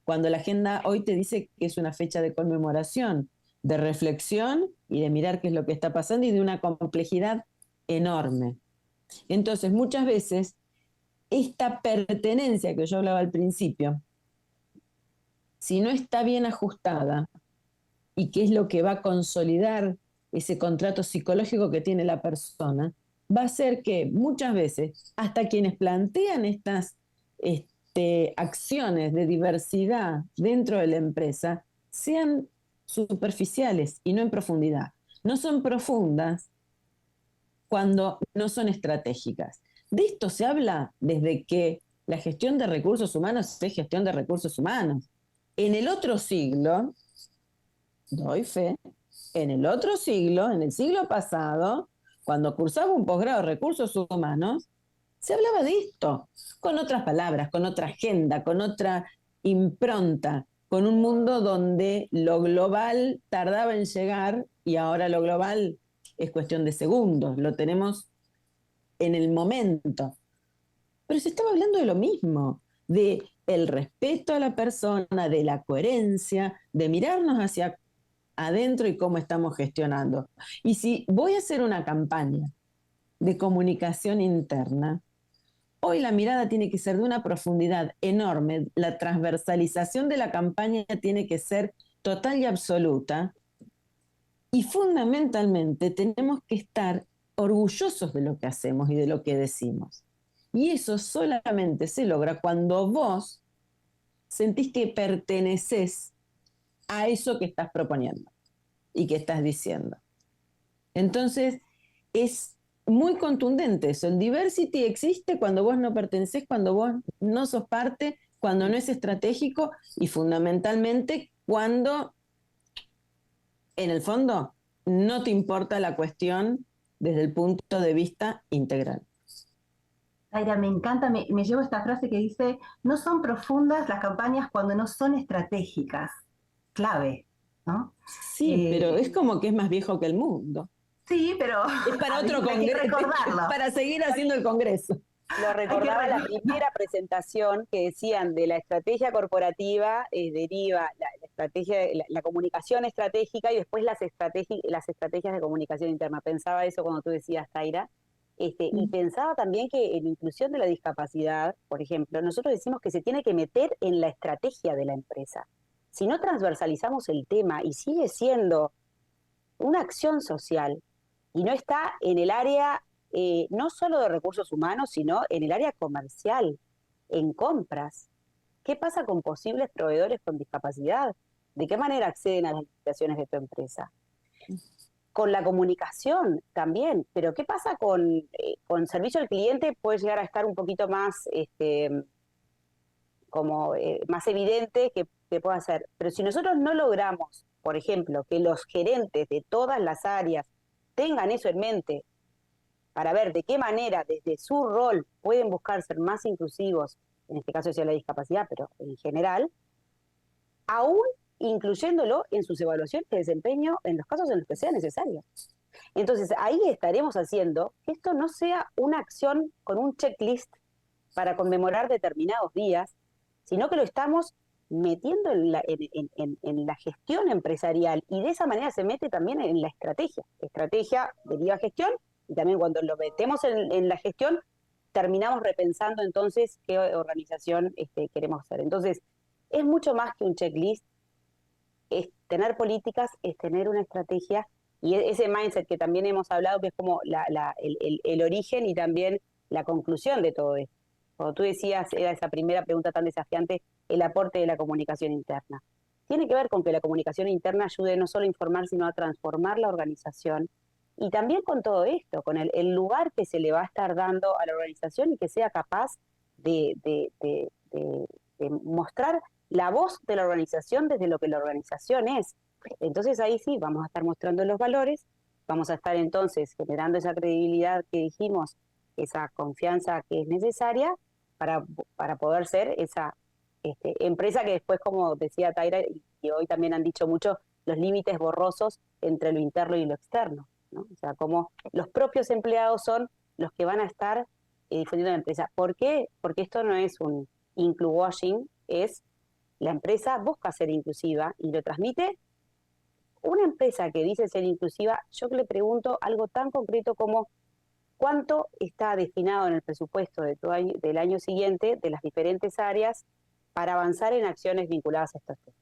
Speaker 5: cuando la agenda hoy te dice que es una fecha de conmemoración, de reflexión y de mirar qué es lo que está pasando y de una complejidad enorme. Entonces, muchas veces, esta pertenencia que yo hablaba al principio, si no está bien ajustada y qué es lo que va a consolidar ese contrato psicológico que tiene la persona, va a ser que muchas veces hasta quienes plantean estas acciones de diversidad dentro de la empresa sean superficiales y no en profundidad. No son profundas cuando no son estratégicas. De esto se habla desde que la gestión de recursos humanos es gestión de recursos humanos. En el otro siglo, doy fe, en el otro siglo, en el siglo pasado, cuando cursaba un posgrado de recursos humanos, se hablaba de esto, con otras palabras, con otra agenda, con otra impronta, con un mundo donde lo global tardaba en llegar y ahora lo global es cuestión de segundos, lo tenemos en el momento. Pero se estaba hablando de lo mismo, de el respeto a la persona, de la coherencia, de mirarnos hacia adentro y cómo estamos gestionando. Y si voy a hacer una campaña de comunicación interna, hoy la mirada tiene que ser de una profundidad enorme, la transversalización de la campaña tiene que ser total y absoluta, y fundamentalmente tenemos que estar orgullosos de lo que hacemos y de lo que decimos. Y eso solamente se logra cuando vos sentís que perteneces a eso que estás proponiendo y que estás diciendo. Entonces, es muy contundente eso. El diversity existe cuando vos no pertenecés, cuando vos no sos parte, cuando no es estratégico y fundamentalmente cuando, en el fondo, no te importa la cuestión desde el punto de vista integral.
Speaker 6: Taira, me encanta, me llevo esta frase que dice, no son profundas las campañas cuando no son estratégicas. Clave, ¿no?
Speaker 5: Sí, pero es como que es más viejo que el mundo.
Speaker 6: Sí, pero
Speaker 5: es para otro congreso, para seguir haciendo el congreso.
Speaker 3: Lo recordaba la primera presentación que decían de la estrategia corporativa, deriva la estrategia, la comunicación estratégica y después las estrategias de comunicación interna. Pensaba eso cuando tú decías, Taira. Y pensaba también que en inclusión de la discapacidad, por ejemplo, nosotros decimos que se tiene que meter en la estrategia de la empresa. Si no transversalizamos el tema y sigue siendo una acción social y no está en el área no solo de recursos humanos, sino en el área comercial, en compras. ¿Qué pasa con posibles proveedores con discapacidad? ¿De qué manera acceden a las licitaciones de tu empresa? Con la comunicación también, pero ¿qué pasa con servicio al cliente? Puede llegar a estar un poquito más más evidente que pueda ser. Pero si nosotros no logramos, por ejemplo, que los gerentes de todas las áreas tengan eso en mente para ver de qué manera desde su rol pueden buscar ser más inclusivos, en este caso decía la discapacidad, pero en general, aún incluyéndolo en sus evaluaciones de desempeño en los casos en los que sea necesario. Entonces ahí estaremos haciendo que esto no sea una acción con un checklist para conmemorar determinados días, sino que lo estamos metiendo en la gestión empresarial y de esa manera se mete también en la estrategia. Estrategia deriva gestión y también cuando lo metemos en la gestión terminamos repensando entonces qué organización queremos hacer. Entonces es mucho más que un checklist, es tener políticas, es tener una estrategia y ese mindset que también hemos hablado que es como el origen y también la conclusión de todo esto. Como tú decías, era esa primera pregunta tan desafiante, el aporte de la comunicación interna. Tiene que ver con que la comunicación interna ayude no solo a informar, sino a transformar la organización. Y también con todo esto, con el lugar que se le va a estar dando a la organización y que sea capaz de mostrar la voz de la organización desde lo que la organización es. Entonces ahí sí, vamos a estar mostrando los valores, vamos a estar entonces generando esa credibilidad que dijimos, esa confianza que es necesaria para poder ser esa empresa que después, como decía Taira, y hoy también han dicho mucho, los límites borrosos entre lo interno y lo externo, ¿no? O sea, como los propios empleados son los que van a estar difundiendo la empresa. ¿Por qué? Porque esto no es un incluwashing, es la empresa busca ser inclusiva y lo transmite. Una empresa que dice ser inclusiva, yo le pregunto algo tan concreto como ¿cuánto está destinado en el presupuesto del año siguiente de las diferentes áreas para avanzar en acciones vinculadas a estos temas?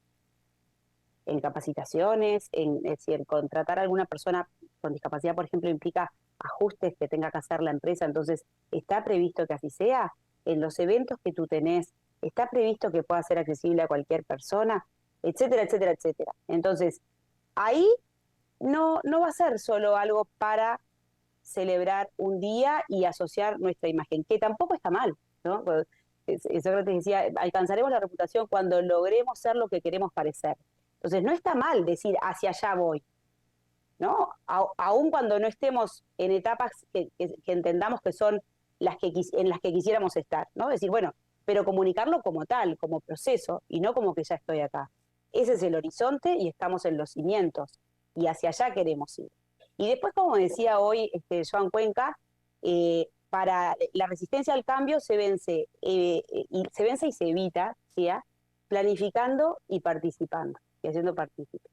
Speaker 3: En capacitaciones, es decir, contratar a alguna persona con discapacidad, por ejemplo, implica ajustes que tenga que hacer la empresa, entonces está previsto que así sea. En los eventos que tú tenés, está previsto que pueda ser accesible a cualquier persona, etcétera, etcétera, etcétera. Entonces, ahí no va a ser solo algo para celebrar un día y asociar nuestra imagen, que tampoco está mal, ¿no? Sócrates decía, alcanzaremos la reputación cuando logremos ser lo que queremos parecer. Entonces, no está mal decir hacia allá voy, ¿no? Aun cuando no estemos en etapas que entendamos que son en las que quisiéramos estar, ¿no? Decir, bueno, pero comunicarlo como tal, como proceso, y no como que ya estoy acá. Ese es el horizonte y estamos en los cimientos, y hacia allá queremos ir. Y después, como decía hoy Joan Cuenca, para la resistencia al cambio se vence y se evita, ¿sí? Planificando y participando, y haciendo partícipes.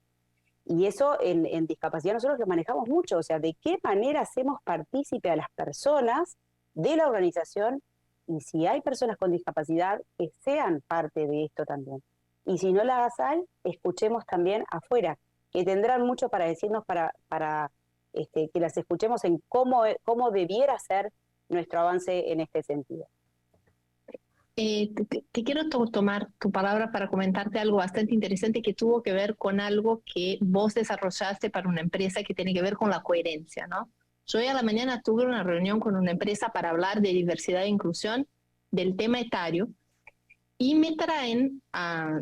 Speaker 3: Y eso en discapacidad nosotros lo manejamos mucho, o sea, de qué manera hacemos partícipe a las personas de la organización, y si hay personas con discapacidad, que sean parte de esto también. Y si no las hay, escuchemos también afuera, que tendrán mucho para decirnos para que las escuchemos en cómo debiera ser nuestro avance en este sentido.
Speaker 4: Te quiero tomar tu palabra para comentarte algo bastante interesante que tuvo que ver con algo que vos desarrollaste para una empresa que tiene que ver con la coherencia, ¿no? Yo hoy a la mañana tuve una reunión con una empresa para hablar de diversidad e inclusión, del tema etario, y me traen a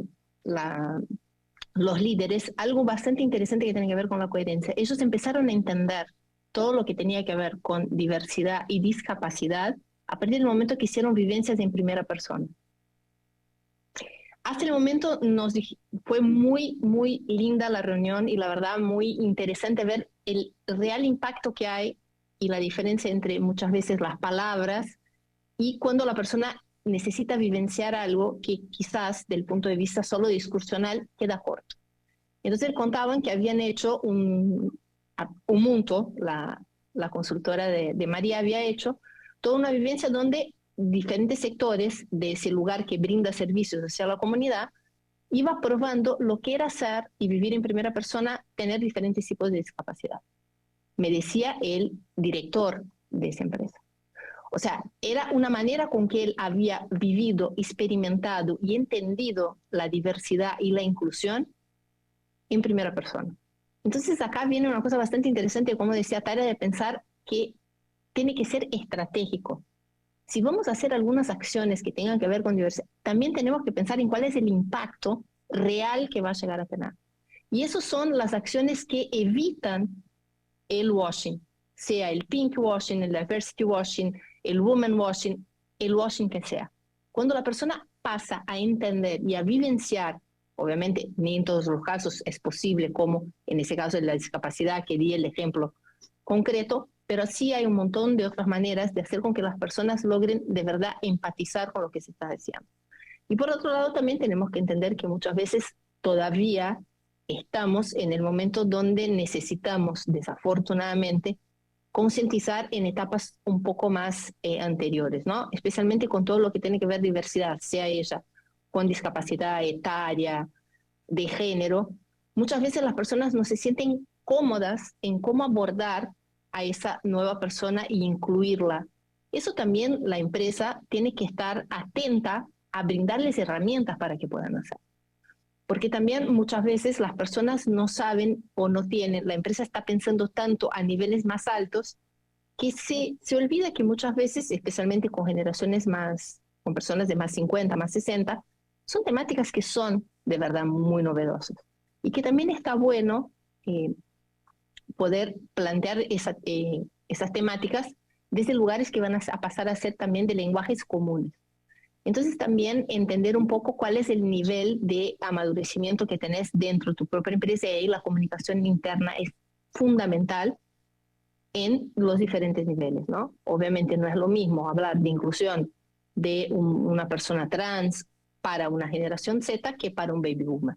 Speaker 4: los líderes algo bastante interesante que tiene que ver con la coherencia. Ellos empezaron a entender todo lo que tenía que ver con diversidad y discapacidad a partir del momento que hicieron vivencias en primera persona. Hasta el momento fue muy, muy linda la reunión y la verdad muy interesante ver el real impacto que hay y la diferencia entre muchas veces las palabras y cuando la persona necesita vivenciar algo que quizás del punto de vista solo discursional queda corto. Entonces contaban que habían hecho un Munto, la consultora de María había hecho toda una vivencia donde diferentes sectores de ese lugar que brinda servicios hacia la comunidad iba probando lo que era ser y vivir en primera persona, tener diferentes tipos de discapacidad. Me decía el director de esa empresa. O sea, era una manera con que él había vivido, experimentado y entendido la diversidad y la inclusión en primera persona. Entonces acá viene una cosa bastante interesante, como decía Tara, de pensar que tiene que ser estratégico. Si vamos a hacer algunas acciones que tengan que ver con diversidad, también tenemos que pensar en cuál es el impacto real que va a llegar a tener. Y esas son las acciones que evitan el washing, sea el pink washing, el diversity washing, el woman washing, el washing que sea. Cuando la persona pasa a entender y a vivenciar, obviamente ni en todos los casos es posible, como en ese caso de la discapacidad que di el ejemplo concreto, pero sí hay un montón de otras maneras de hacer con que las personas logren de verdad empatizar con lo que se está diciendo. Y por otro lado también tenemos que entender que muchas veces todavía estamos en el momento donde necesitamos, desafortunadamente, concientizar en etapas un poco más anteriores, ¿no? Especialmente con todo lo que tiene que ver diversidad, sea ella con discapacidad etaria, de género. Muchas veces las personas no se sienten cómodas en cómo abordar a esa nueva persona e incluirla. Eso también la empresa tiene que estar atenta a brindarles herramientas para que puedan hacer. Porque también muchas veces las personas no saben o no tienen, la empresa está pensando tanto a niveles más altos que se olvida que muchas veces, especialmente con generaciones más, con personas de más 50, más 60, son temáticas que son de verdad muy novedosas. Y que también está bueno poder plantear esas temáticas desde lugares que van a pasar a ser también de lenguajes comunes. Entonces también entender un poco cuál es el nivel de amadurecimiento que tenés dentro de tu propia empresa, y ahí la comunicación interna es fundamental en los diferentes niveles, ¿no? Obviamente no es lo mismo hablar de inclusión de una persona trans para una generación Z que para un baby boomer.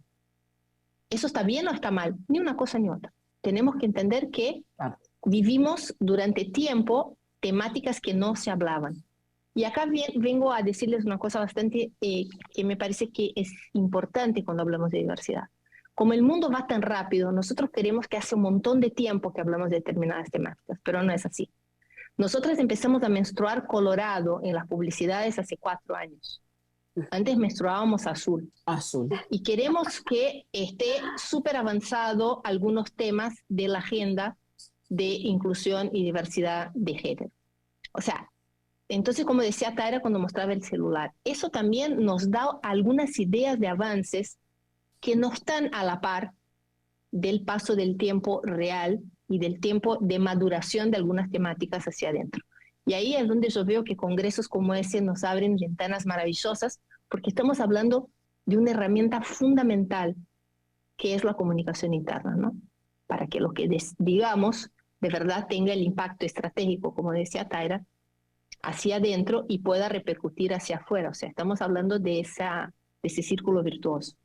Speaker 4: ¿Eso está bien o está mal? Ni una cosa ni otra. Tenemos que entender que vivimos durante tiempo temáticas que no se hablaban. Y acá vengo a decirles una cosa bastante que me parece que es importante cuando hablamos de diversidad. Como el mundo va tan rápido, nosotros queremos que hace un montón de tiempo que hablamos de determinadas temáticas, pero no es así. Nosotras empezamos a menstruar colorado en las publicidades hace 4 años. Antes menstruábamos azul.
Speaker 5: Azul.
Speaker 4: Y queremos que esté súper avanzado algunos temas de la agenda de inclusión y diversidad de género. O sea, entonces, como decía Tara cuando mostraba el celular, eso también nos da algunas ideas de avances que no están a la par del paso del tiempo real y del tiempo de maduración de algunas temáticas hacia adentro. Y ahí es donde yo veo que congresos como ese nos abren ventanas maravillosas, porque estamos hablando de una herramienta fundamental que es la comunicación interna, ¿no? Para que lo que digamos de verdad tenga el impacto estratégico, como decía Taira, hacia adentro y pueda repercutir hacia afuera. O sea, estamos hablando de ese círculo virtuoso.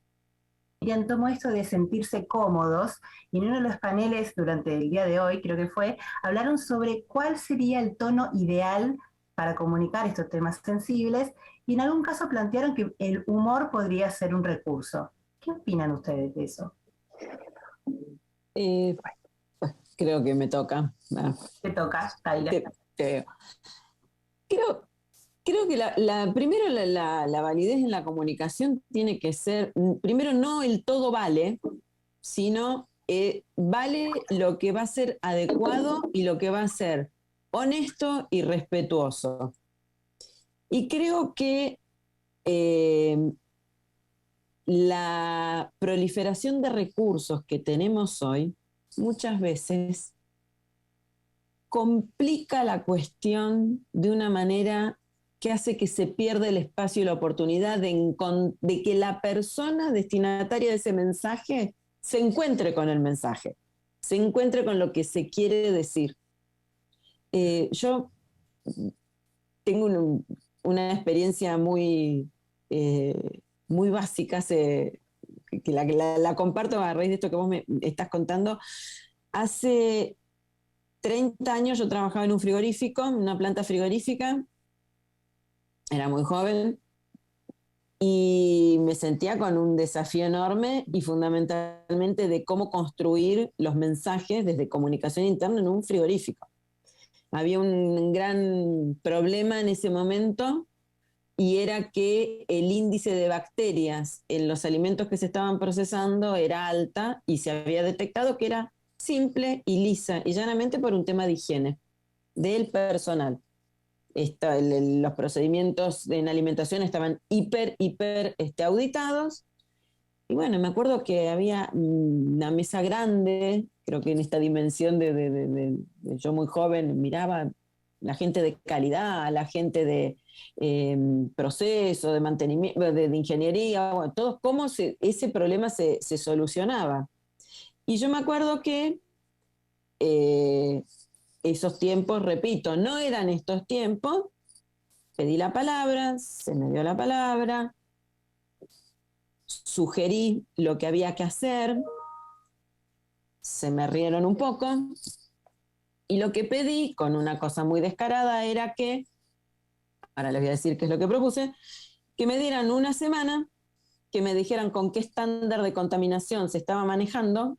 Speaker 6: Miriam, tomo esto de sentirse cómodos, y en uno de los paneles durante el día de hoy, creo que fue, hablaron sobre cuál sería el tono ideal para comunicar estos temas sensibles, y en algún caso plantearon que el humor podría ser un recurso. ¿Qué opinan ustedes de eso?
Speaker 5: Creo que me toca.
Speaker 6: Te toca, Taira.
Speaker 5: Creo que primero la validez en la comunicación tiene que ser, primero no el todo vale, sino vale lo que va a ser adecuado y lo que va a ser honesto y respetuoso. Y creo que la proliferación de recursos que tenemos hoy muchas veces complica la cuestión de una manera que hace que se pierda el espacio y la oportunidad de que la persona destinataria de ese mensaje se encuentre con el mensaje, se encuentre con lo que se quiere decir. Yo tengo una experiencia muy básica, que la comparto a raíz de esto que vos me estás contando. Hace 30 años yo trabajaba en un frigorífico, en una planta frigorífica, era muy joven y me sentía con un desafío enorme y fundamentalmente de cómo construir los mensajes desde comunicación interna en un frigorífico. Había un gran problema en ese momento y era que el índice de bacterias en los alimentos que se estaban procesando era alta y se había detectado que era simple y lisa y llanamente por un tema de higiene del personal. Los procedimientos en alimentación estaban hiper auditados. Y bueno, me acuerdo que había una mesa grande, creo que en esta dimensión de yo muy joven, miraba la gente de calidad, la gente de proceso, de mantenimiento, de ingeniería, bueno, todos cómo ese problema se solucionaba. Y yo me acuerdo que esos tiempos, repito, no eran estos tiempos, pedí la palabra, se me dio la palabra, sugerí lo que había que hacer, se me rieron un poco, y lo que pedí, con una cosa muy descarada, era que, ahora les voy a decir qué es lo que propuse, que me dieran una semana, que me dijeran con qué estándar de contaminación se estaba manejando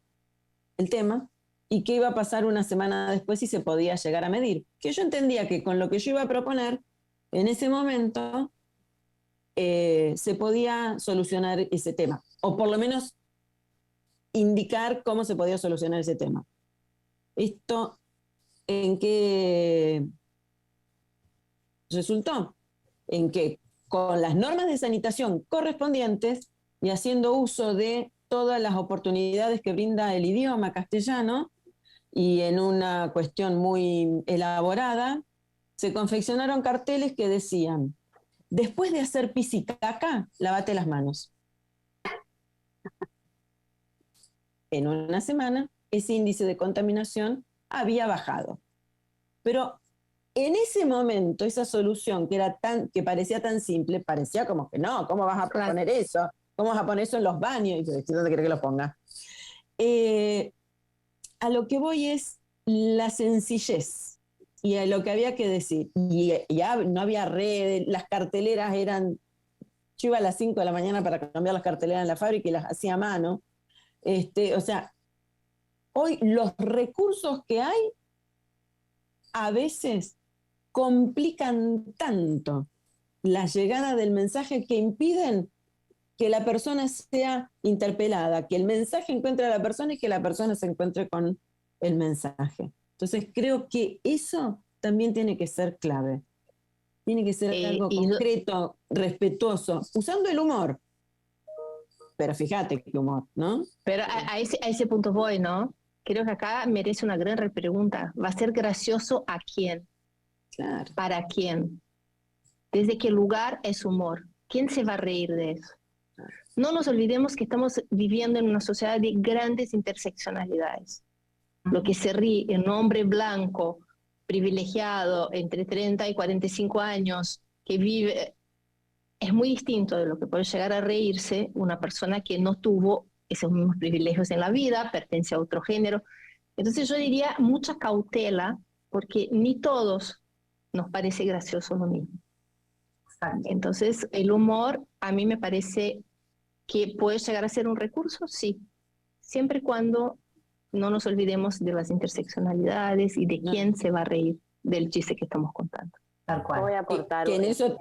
Speaker 5: el tema, y qué iba a pasar una semana después si se podía llegar a medir. Que yo entendía que con lo que yo iba a proponer, en ese momento, se podía solucionar ese tema, o por lo menos indicar cómo se podía solucionar ese tema. ¿Esto en qué resultó? En que con las normas de sanitación correspondientes y haciendo uso de todas las oportunidades que brinda el idioma castellano, y en una cuestión muy elaborada, se confeccionaron carteles que decían: después de hacer pis y caca, lávate las manos. En una semana, ese índice de contaminación había bajado. Pero en ese momento, esa solución que parecía tan simple, parecía como que no, ¿cómo vas a poner eso? ¿Cómo vas a poner eso en los baños? Y yo, ¿dónde querés que lo ponga? A lo que voy es la sencillez y a lo que había que decir. Y ya no había redes, las carteleras eran... Yo iba a las 5 de la mañana para cambiar las carteleras en la fábrica y las hacía a mano. O sea, hoy los recursos que hay a veces complican tanto la llegada del mensaje que impiden que la persona sea interpelada, que el mensaje encuentre a la persona y que la persona se encuentre con el mensaje. Entonces creo que eso también tiene que ser clave. Tiene que ser algo concreto, respetuoso, usando el humor. Pero fíjate qué humor, ¿no?
Speaker 4: Pero a ese punto voy, ¿no? Creo que acá merece una gran repregunta. ¿Va a ser gracioso a quién?
Speaker 5: Claro.
Speaker 4: ¿Para quién? ¿Desde qué lugar es humor? ¿Quién se va a reír de eso? No nos olvidemos que estamos viviendo en una sociedad de grandes interseccionalidades. Lo que se ríe en un hombre blanco, privilegiado, entre 30 y 45 años, que vive, es muy distinto de lo que puede llegar a reírse una persona que no tuvo esos mismos privilegios en la vida, pertenece a otro género. Entonces yo diría mucha cautela, porque ni todos nos parece gracioso lo mismo.
Speaker 6: Exacto.
Speaker 4: Entonces el humor a mí me parece que puede llegar a ser un recurso, sí, siempre y cuando no nos olvidemos de las interseccionalidades y de quién se va a reír del chiste que estamos contando.
Speaker 6: Tal cual.
Speaker 3: Voy a aportar.
Speaker 5: Que en eso,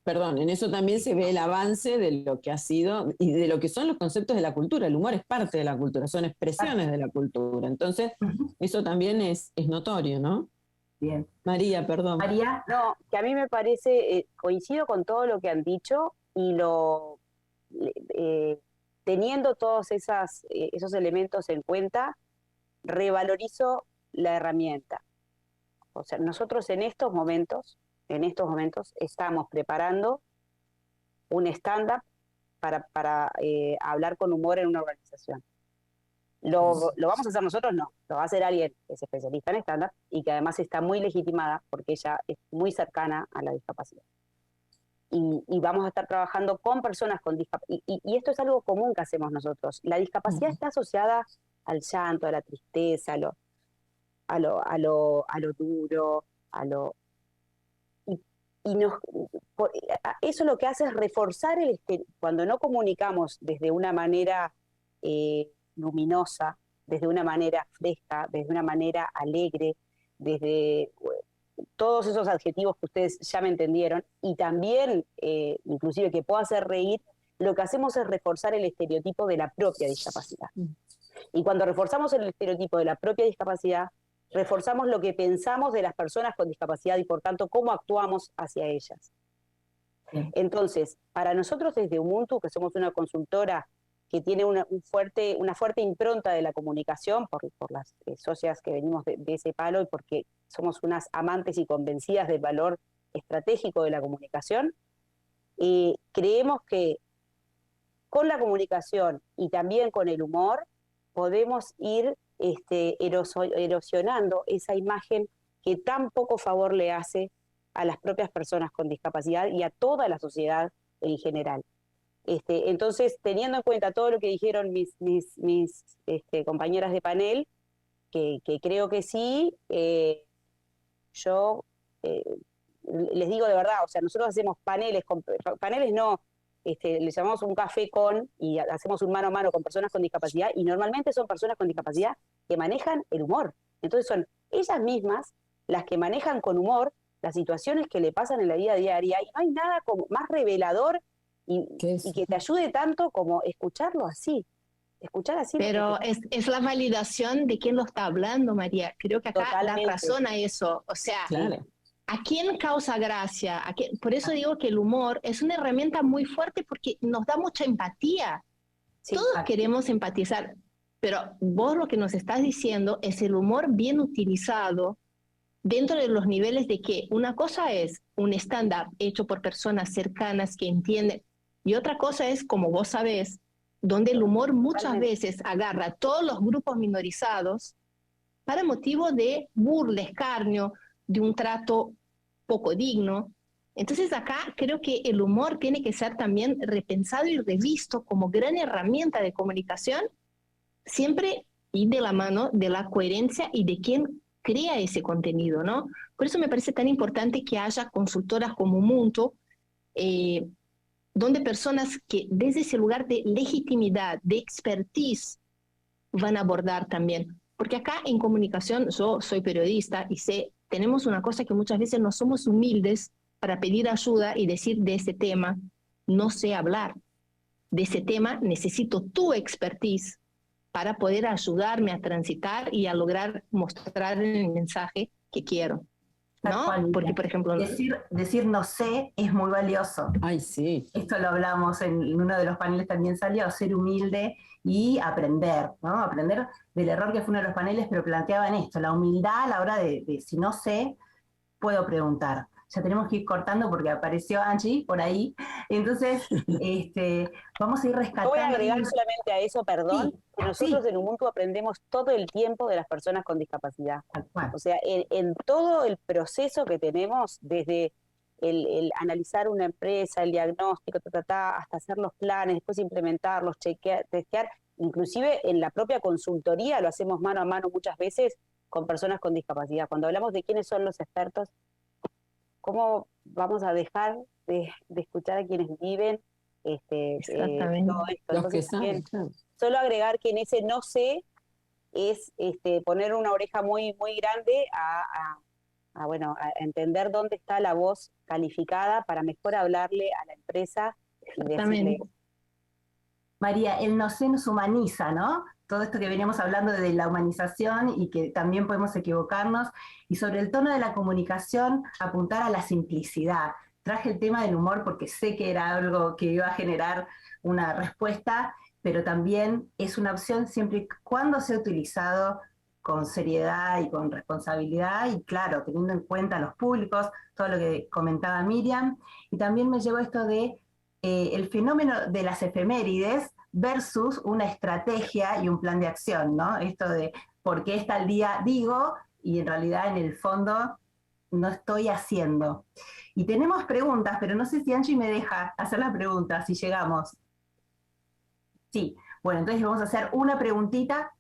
Speaker 5: perdón, en eso también se ve el avance de lo que ha sido y de lo que son los conceptos de la cultura. El humor es parte de la cultura, son expresiones de la cultura. Entonces, eso también es notorio, ¿no?
Speaker 6: Bien.
Speaker 5: María, perdón.
Speaker 6: María.
Speaker 3: No, que a mí me parece, coincido con todo lo que han dicho y teniendo todos esos elementos en cuenta, revalorizo la herramienta. O sea, nosotros en estos momentos estamos preparando un stand-up para hablar con humor en una organización. ¿Lo vamos a hacer nosotros? No. Lo va a hacer alguien que es especialista en stand-up y que además está muy legitimada porque ella es muy cercana a la discapacidad. Y vamos a estar trabajando con personas con discapacidad. Y esto es algo común que hacemos nosotros. La discapacidad está asociada al llanto, a la tristeza, a lo duro, eso lo que hace es reforzar cuando no comunicamos desde una manera luminosa, desde una manera fresca, desde una manera alegre, desde todos esos adjetivos que ustedes ya me entendieron, y también inclusive que pueda hacer reír, lo que hacemos es reforzar el estereotipo de la propia discapacidad. Y cuando reforzamos el estereotipo de la propia discapacidad, reforzamos lo que pensamos de las personas con discapacidad y por tanto cómo actuamos hacia ellas. Entonces, para nosotros desde Ubuntu, que somos una consultora que tiene una fuerte impronta de la comunicación por las socias que venimos de ese palo y porque somos unas amantes y convencidas del valor estratégico de la comunicación, creemos que con la comunicación y también con el humor podemos ir erosionando esa imagen que tan poco favor le hace a las propias personas con discapacidad y a toda la sociedad en general. Entonces, teniendo en cuenta todo lo que dijeron mis compañeras de panel, que creo que sí, yo les digo de verdad, o sea, nosotros hacemos paneles no, le llamamos un café y hacemos un mano a mano con personas con discapacidad, y normalmente son personas con discapacidad que manejan el humor. Entonces son ellas mismas las que manejan con humor las situaciones que le pasan en la vida diaria, y no hay nada como más revelador y que te ayude tanto como escucharlo así. Escuchar así.
Speaker 4: Pero es la validación de quién lo está hablando, María. Creo que acá
Speaker 3: Totalmente.
Speaker 4: da razón a eso. O sea,
Speaker 5: Claro.
Speaker 4: ¿a quién causa gracia? Por eso digo que el humor es una herramienta muy fuerte porque nos da mucha empatía.
Speaker 3: Sí,
Speaker 4: Todos queremos empatizar, pero vos lo que nos estás diciendo es el humor bien utilizado dentro de los niveles de que una cosa es un stand-up hecho por personas cercanas que entienden, y otra cosa es, como vos sabés, donde el humor muchas veces agarra a todos los grupos minorizados para motivo de burla, escarnio, de un trato poco digno. Entonces acá creo que el humor tiene que ser también repensado y revisto como gran herramienta de comunicación, siempre y de la mano de la coherencia y de quien crea ese contenido, ¿no? Por eso me parece tan importante que haya consultoras como Ubuntu, donde personas que desde ese lugar de legitimidad, de expertise, van a abordar también. Porque acá en comunicación, yo soy periodista y tenemos una cosa que muchas veces no somos humildes para pedir ayuda y decir de ese tema, no sé hablar. De ese tema necesito tu expertise para poder ayudarme a transitar y a lograr mostrar el mensaje que quiero, ¿no? Porque, por ejemplo...
Speaker 6: Decir no sé es muy valioso.
Speaker 5: Ay, sí.
Speaker 6: Esto lo hablamos en uno de los paneles, también salió, ser humilde y aprender, ¿no? Aprender del error que fue uno de los paneles, pero planteaban esto, la humildad a la hora de si no sé, puedo preguntar. Ya tenemos que ir cortando porque apareció Angie por ahí. Entonces, vamos a ir rescatando.
Speaker 3: Voy a agregar solamente a eso, perdón, que nosotros en Ubuntu aprendemos todo el tiempo de las personas con discapacidad. O sea, en todo el proceso que tenemos, desde el analizar una empresa, el diagnóstico, hasta hacer los planes, después implementarlos, testear, inclusive en la propia consultoría lo hacemos mano a mano muchas veces con personas con discapacidad. Cuando hablamos de quiénes son los expertos, ¿cómo vamos a dejar de escuchar a quienes viven todo esto?
Speaker 5: Los que
Speaker 3: Entonces,
Speaker 5: saben, claro.
Speaker 3: solo agregar que en ese no sé es poner una oreja muy, muy grande a entender dónde está la voz calificada para mejor hablarle a la empresa y decirle.
Speaker 6: María, el no sé nos humaniza, ¿no? Todo esto que veníamos hablando de la humanización y que también podemos equivocarnos, y sobre el tono de la comunicación, apuntar a la simplicidad. Traje el tema del humor porque sé que era algo que iba a generar una respuesta, pero también es una opción siempre y cuando sea utilizado con seriedad y con responsabilidad, y claro, teniendo en cuenta a los públicos, todo lo que comentaba Miriam. Y también me llevó esto de el fenómeno de las efemérides versus una estrategia y un plan de acción, ¿no? Esto de por qué está el día digo y en realidad en el fondo no estoy haciendo. Y tenemos preguntas, pero no sé si Angie me deja hacer las preguntas, si llegamos. Sí, bueno, entonces vamos a hacer una preguntita.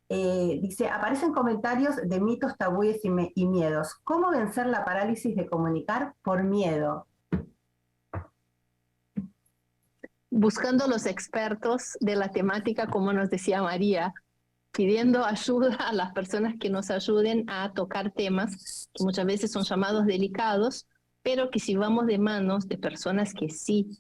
Speaker 6: Dice, aparecen comentarios de mitos, tabúes y miedos. ¿Cómo vencer la parálisis de comunicar por miedo?
Speaker 4: Buscando los expertos de la temática, como nos decía María, pidiendo ayuda a las personas que nos ayuden a tocar temas que muchas veces son llamados delicados, pero que si vamos de manos de personas que sí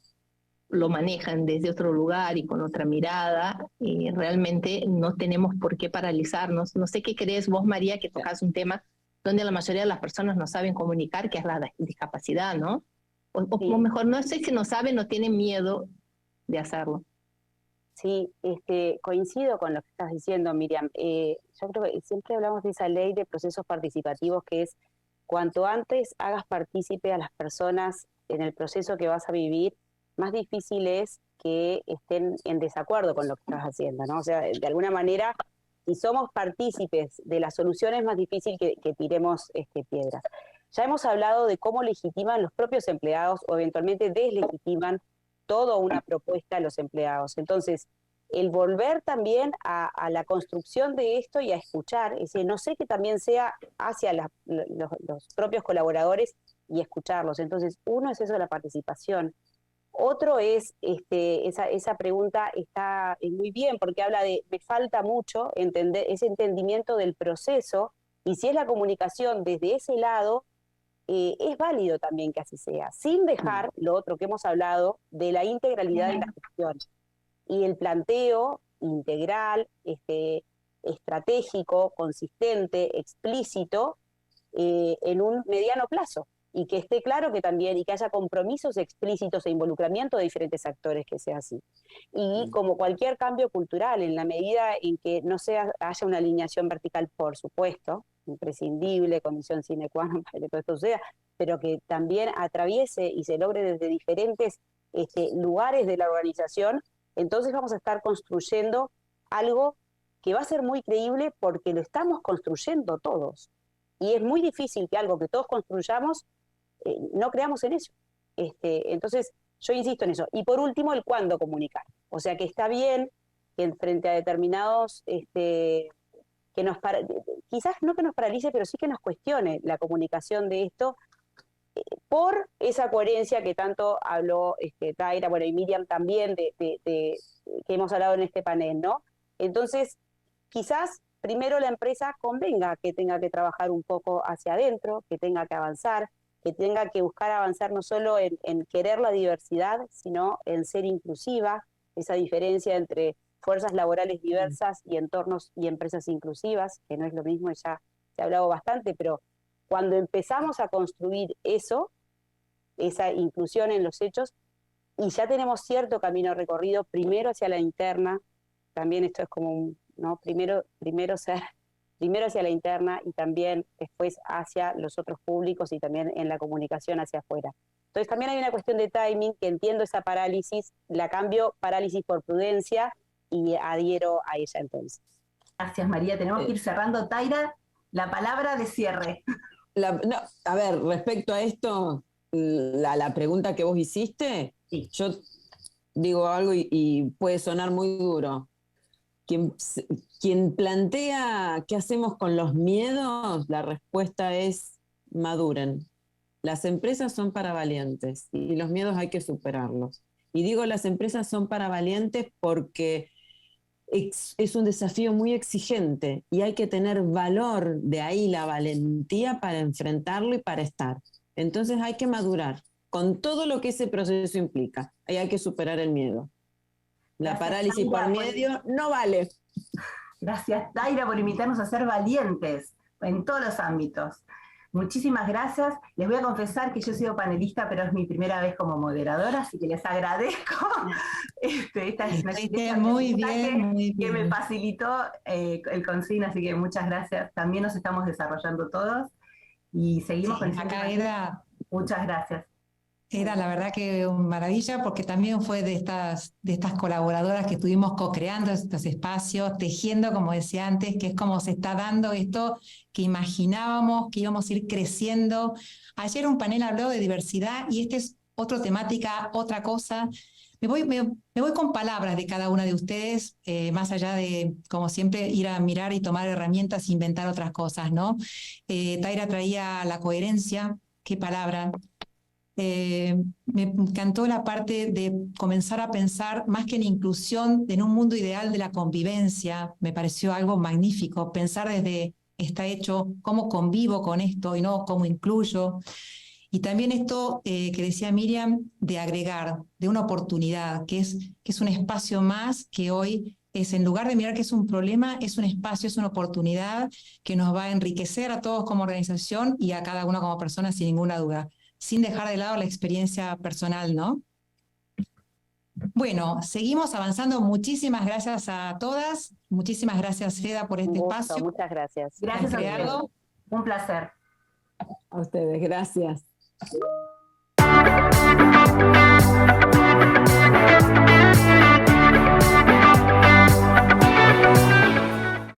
Speaker 4: lo manejan desde otro lugar y con otra mirada, realmente no tenemos por qué paralizarnos. No sé qué crees vos, María, que tocas un tema donde la mayoría de las personas no saben comunicar, que es la discapacidad, ¿no? O mejor, no sé si no saben o tienen miedo de hacerlo.
Speaker 3: Sí, coincido con lo que estás diciendo, Miriam. Yo creo que siempre hablamos de esa ley de procesos participativos, que es cuanto antes hagas partícipe a las personas en el proceso que vas a vivir, más difícil es que estén en desacuerdo con lo que estás haciendo, ¿no? O sea, de alguna manera, si somos partícipes de la solución, es más difícil que tiremos piedras. Ya hemos hablado de cómo legitiman los propios empleados o eventualmente deslegitiman toda una propuesta a los empleados. Entonces, el volver también a la construcción de esto y a escuchar, es decir, no sé que también sea hacia los propios colaboradores y escucharlos. Entonces, uno es eso de la participación. Otro es, esa pregunta está muy bien porque habla de, me falta mucho entender ese entendimiento del proceso, y si es la comunicación desde ese lado, es válido también que así sea, sin dejar lo otro que hemos hablado de la integralidad de la gestión y el planteo integral, estratégico, consistente, explícito, en un mediano plazo, y que esté claro que también, y que haya compromisos explícitos e involucramiento de diferentes actores, que sea así. Y como cualquier cambio cultural, en la medida en que no haya una alineación vertical, por supuesto, imprescindible, condición sine qua non para que todo esto sea, pero que también atraviese y se logre desde diferentes lugares de la organización, entonces vamos a estar construyendo algo que va a ser muy creíble porque lo estamos construyendo todos. Y es muy difícil que algo que todos construyamos no creamos en eso. Entonces, yo insisto en eso. Y por último, el cuándo comunicar. O sea, que está bien que frente a determinados, quizás no que nos paralice, pero sí que nos cuestione la comunicación de esto, por esa coherencia que tanto habló Taira, bueno, y Miriam también, que hemos hablado en este panel, ¿no? Entonces, quizás primero la empresa convenga que tenga que trabajar un poco hacia adentro, que tenga que avanzar, que tenga que buscar avanzar no solo en querer la diversidad, sino en ser inclusiva, esa diferencia entre fuerzas laborales diversas y entornos y empresas inclusivas, que no es lo mismo, ya se ha hablado bastante, pero cuando empezamos a construir eso, esa inclusión en los hechos, y ya tenemos cierto camino recorrido, primero hacia la interna, también esto es como ¿no? Primero hacia la interna y también después hacia los otros públicos y también en la comunicación hacia afuera. Entonces también hay una cuestión de timing, que entiendo esa parálisis, la cambio parálisis por prudencia y adhiero a ella entonces.
Speaker 6: Gracias, María. Tenemos que ir cerrando. Taira, la palabra de cierre.
Speaker 5: A ver, respecto a esto, la pregunta que vos hiciste,
Speaker 6: sí.
Speaker 5: Yo digo algo y puede sonar muy duro. Quien plantea qué hacemos con los miedos, la respuesta es maduren. Las empresas son para valientes y los miedos hay que superarlos. Y digo las empresas son para valientes porque es un desafío muy exigente y hay que tener valor, de ahí la valentía para enfrentarlo y para estar. Entonces hay que madurar con todo lo que ese proceso implica. Ahí hay que superar el miedo. La parálisis por miedo no vale.
Speaker 6: Gracias, Taira, por invitarnos a ser valientes en todos los ámbitos. Muchísimas gracias. Les voy a confesar que yo he sido panelista, pero es mi primera vez como moderadora, así que les agradezco
Speaker 1: muy bien.
Speaker 6: Que me facilitó el consigna, así que muchas gracias. También nos estamos desarrollando todos y seguimos con
Speaker 1: acá Eda.
Speaker 6: Muchas gracias.
Speaker 1: Era la verdad que una maravilla porque también fue de estas colaboradoras que estuvimos co-creando estos espacios, tejiendo, como decía antes, que es como se está dando esto que imaginábamos que íbamos a ir creciendo. Ayer un panel habló de diversidad y esta es otra temática, otra cosa. Me voy con palabras de cada una de ustedes, más allá de, como siempre, ir a mirar y tomar herramientas e inventar otras cosas, ¿no? Taira traía la coherencia, qué palabra. Me encantó la parte de comenzar a pensar más que en inclusión, en un mundo ideal de la convivencia. Me pareció algo magnífico, pensar desde está hecho, cómo convivo con esto y no cómo incluyo. Y también esto que decía Miriam, de agregar, de una oportunidad, que es un espacio más que hoy es, en lugar de mirar que es un problema, es un espacio, es una oportunidad que nos va a enriquecer a todos como organización y a cada uno como persona sin ninguna duda, sin dejar de lado la experiencia personal, ¿no? Bueno, seguimos avanzando. Muchísimas gracias a todas. Muchísimas gracias, Eda, por este espacio.
Speaker 3: Muchas gracias.
Speaker 6: Gracias a ustedes. Un placer.
Speaker 5: A ustedes, gracias.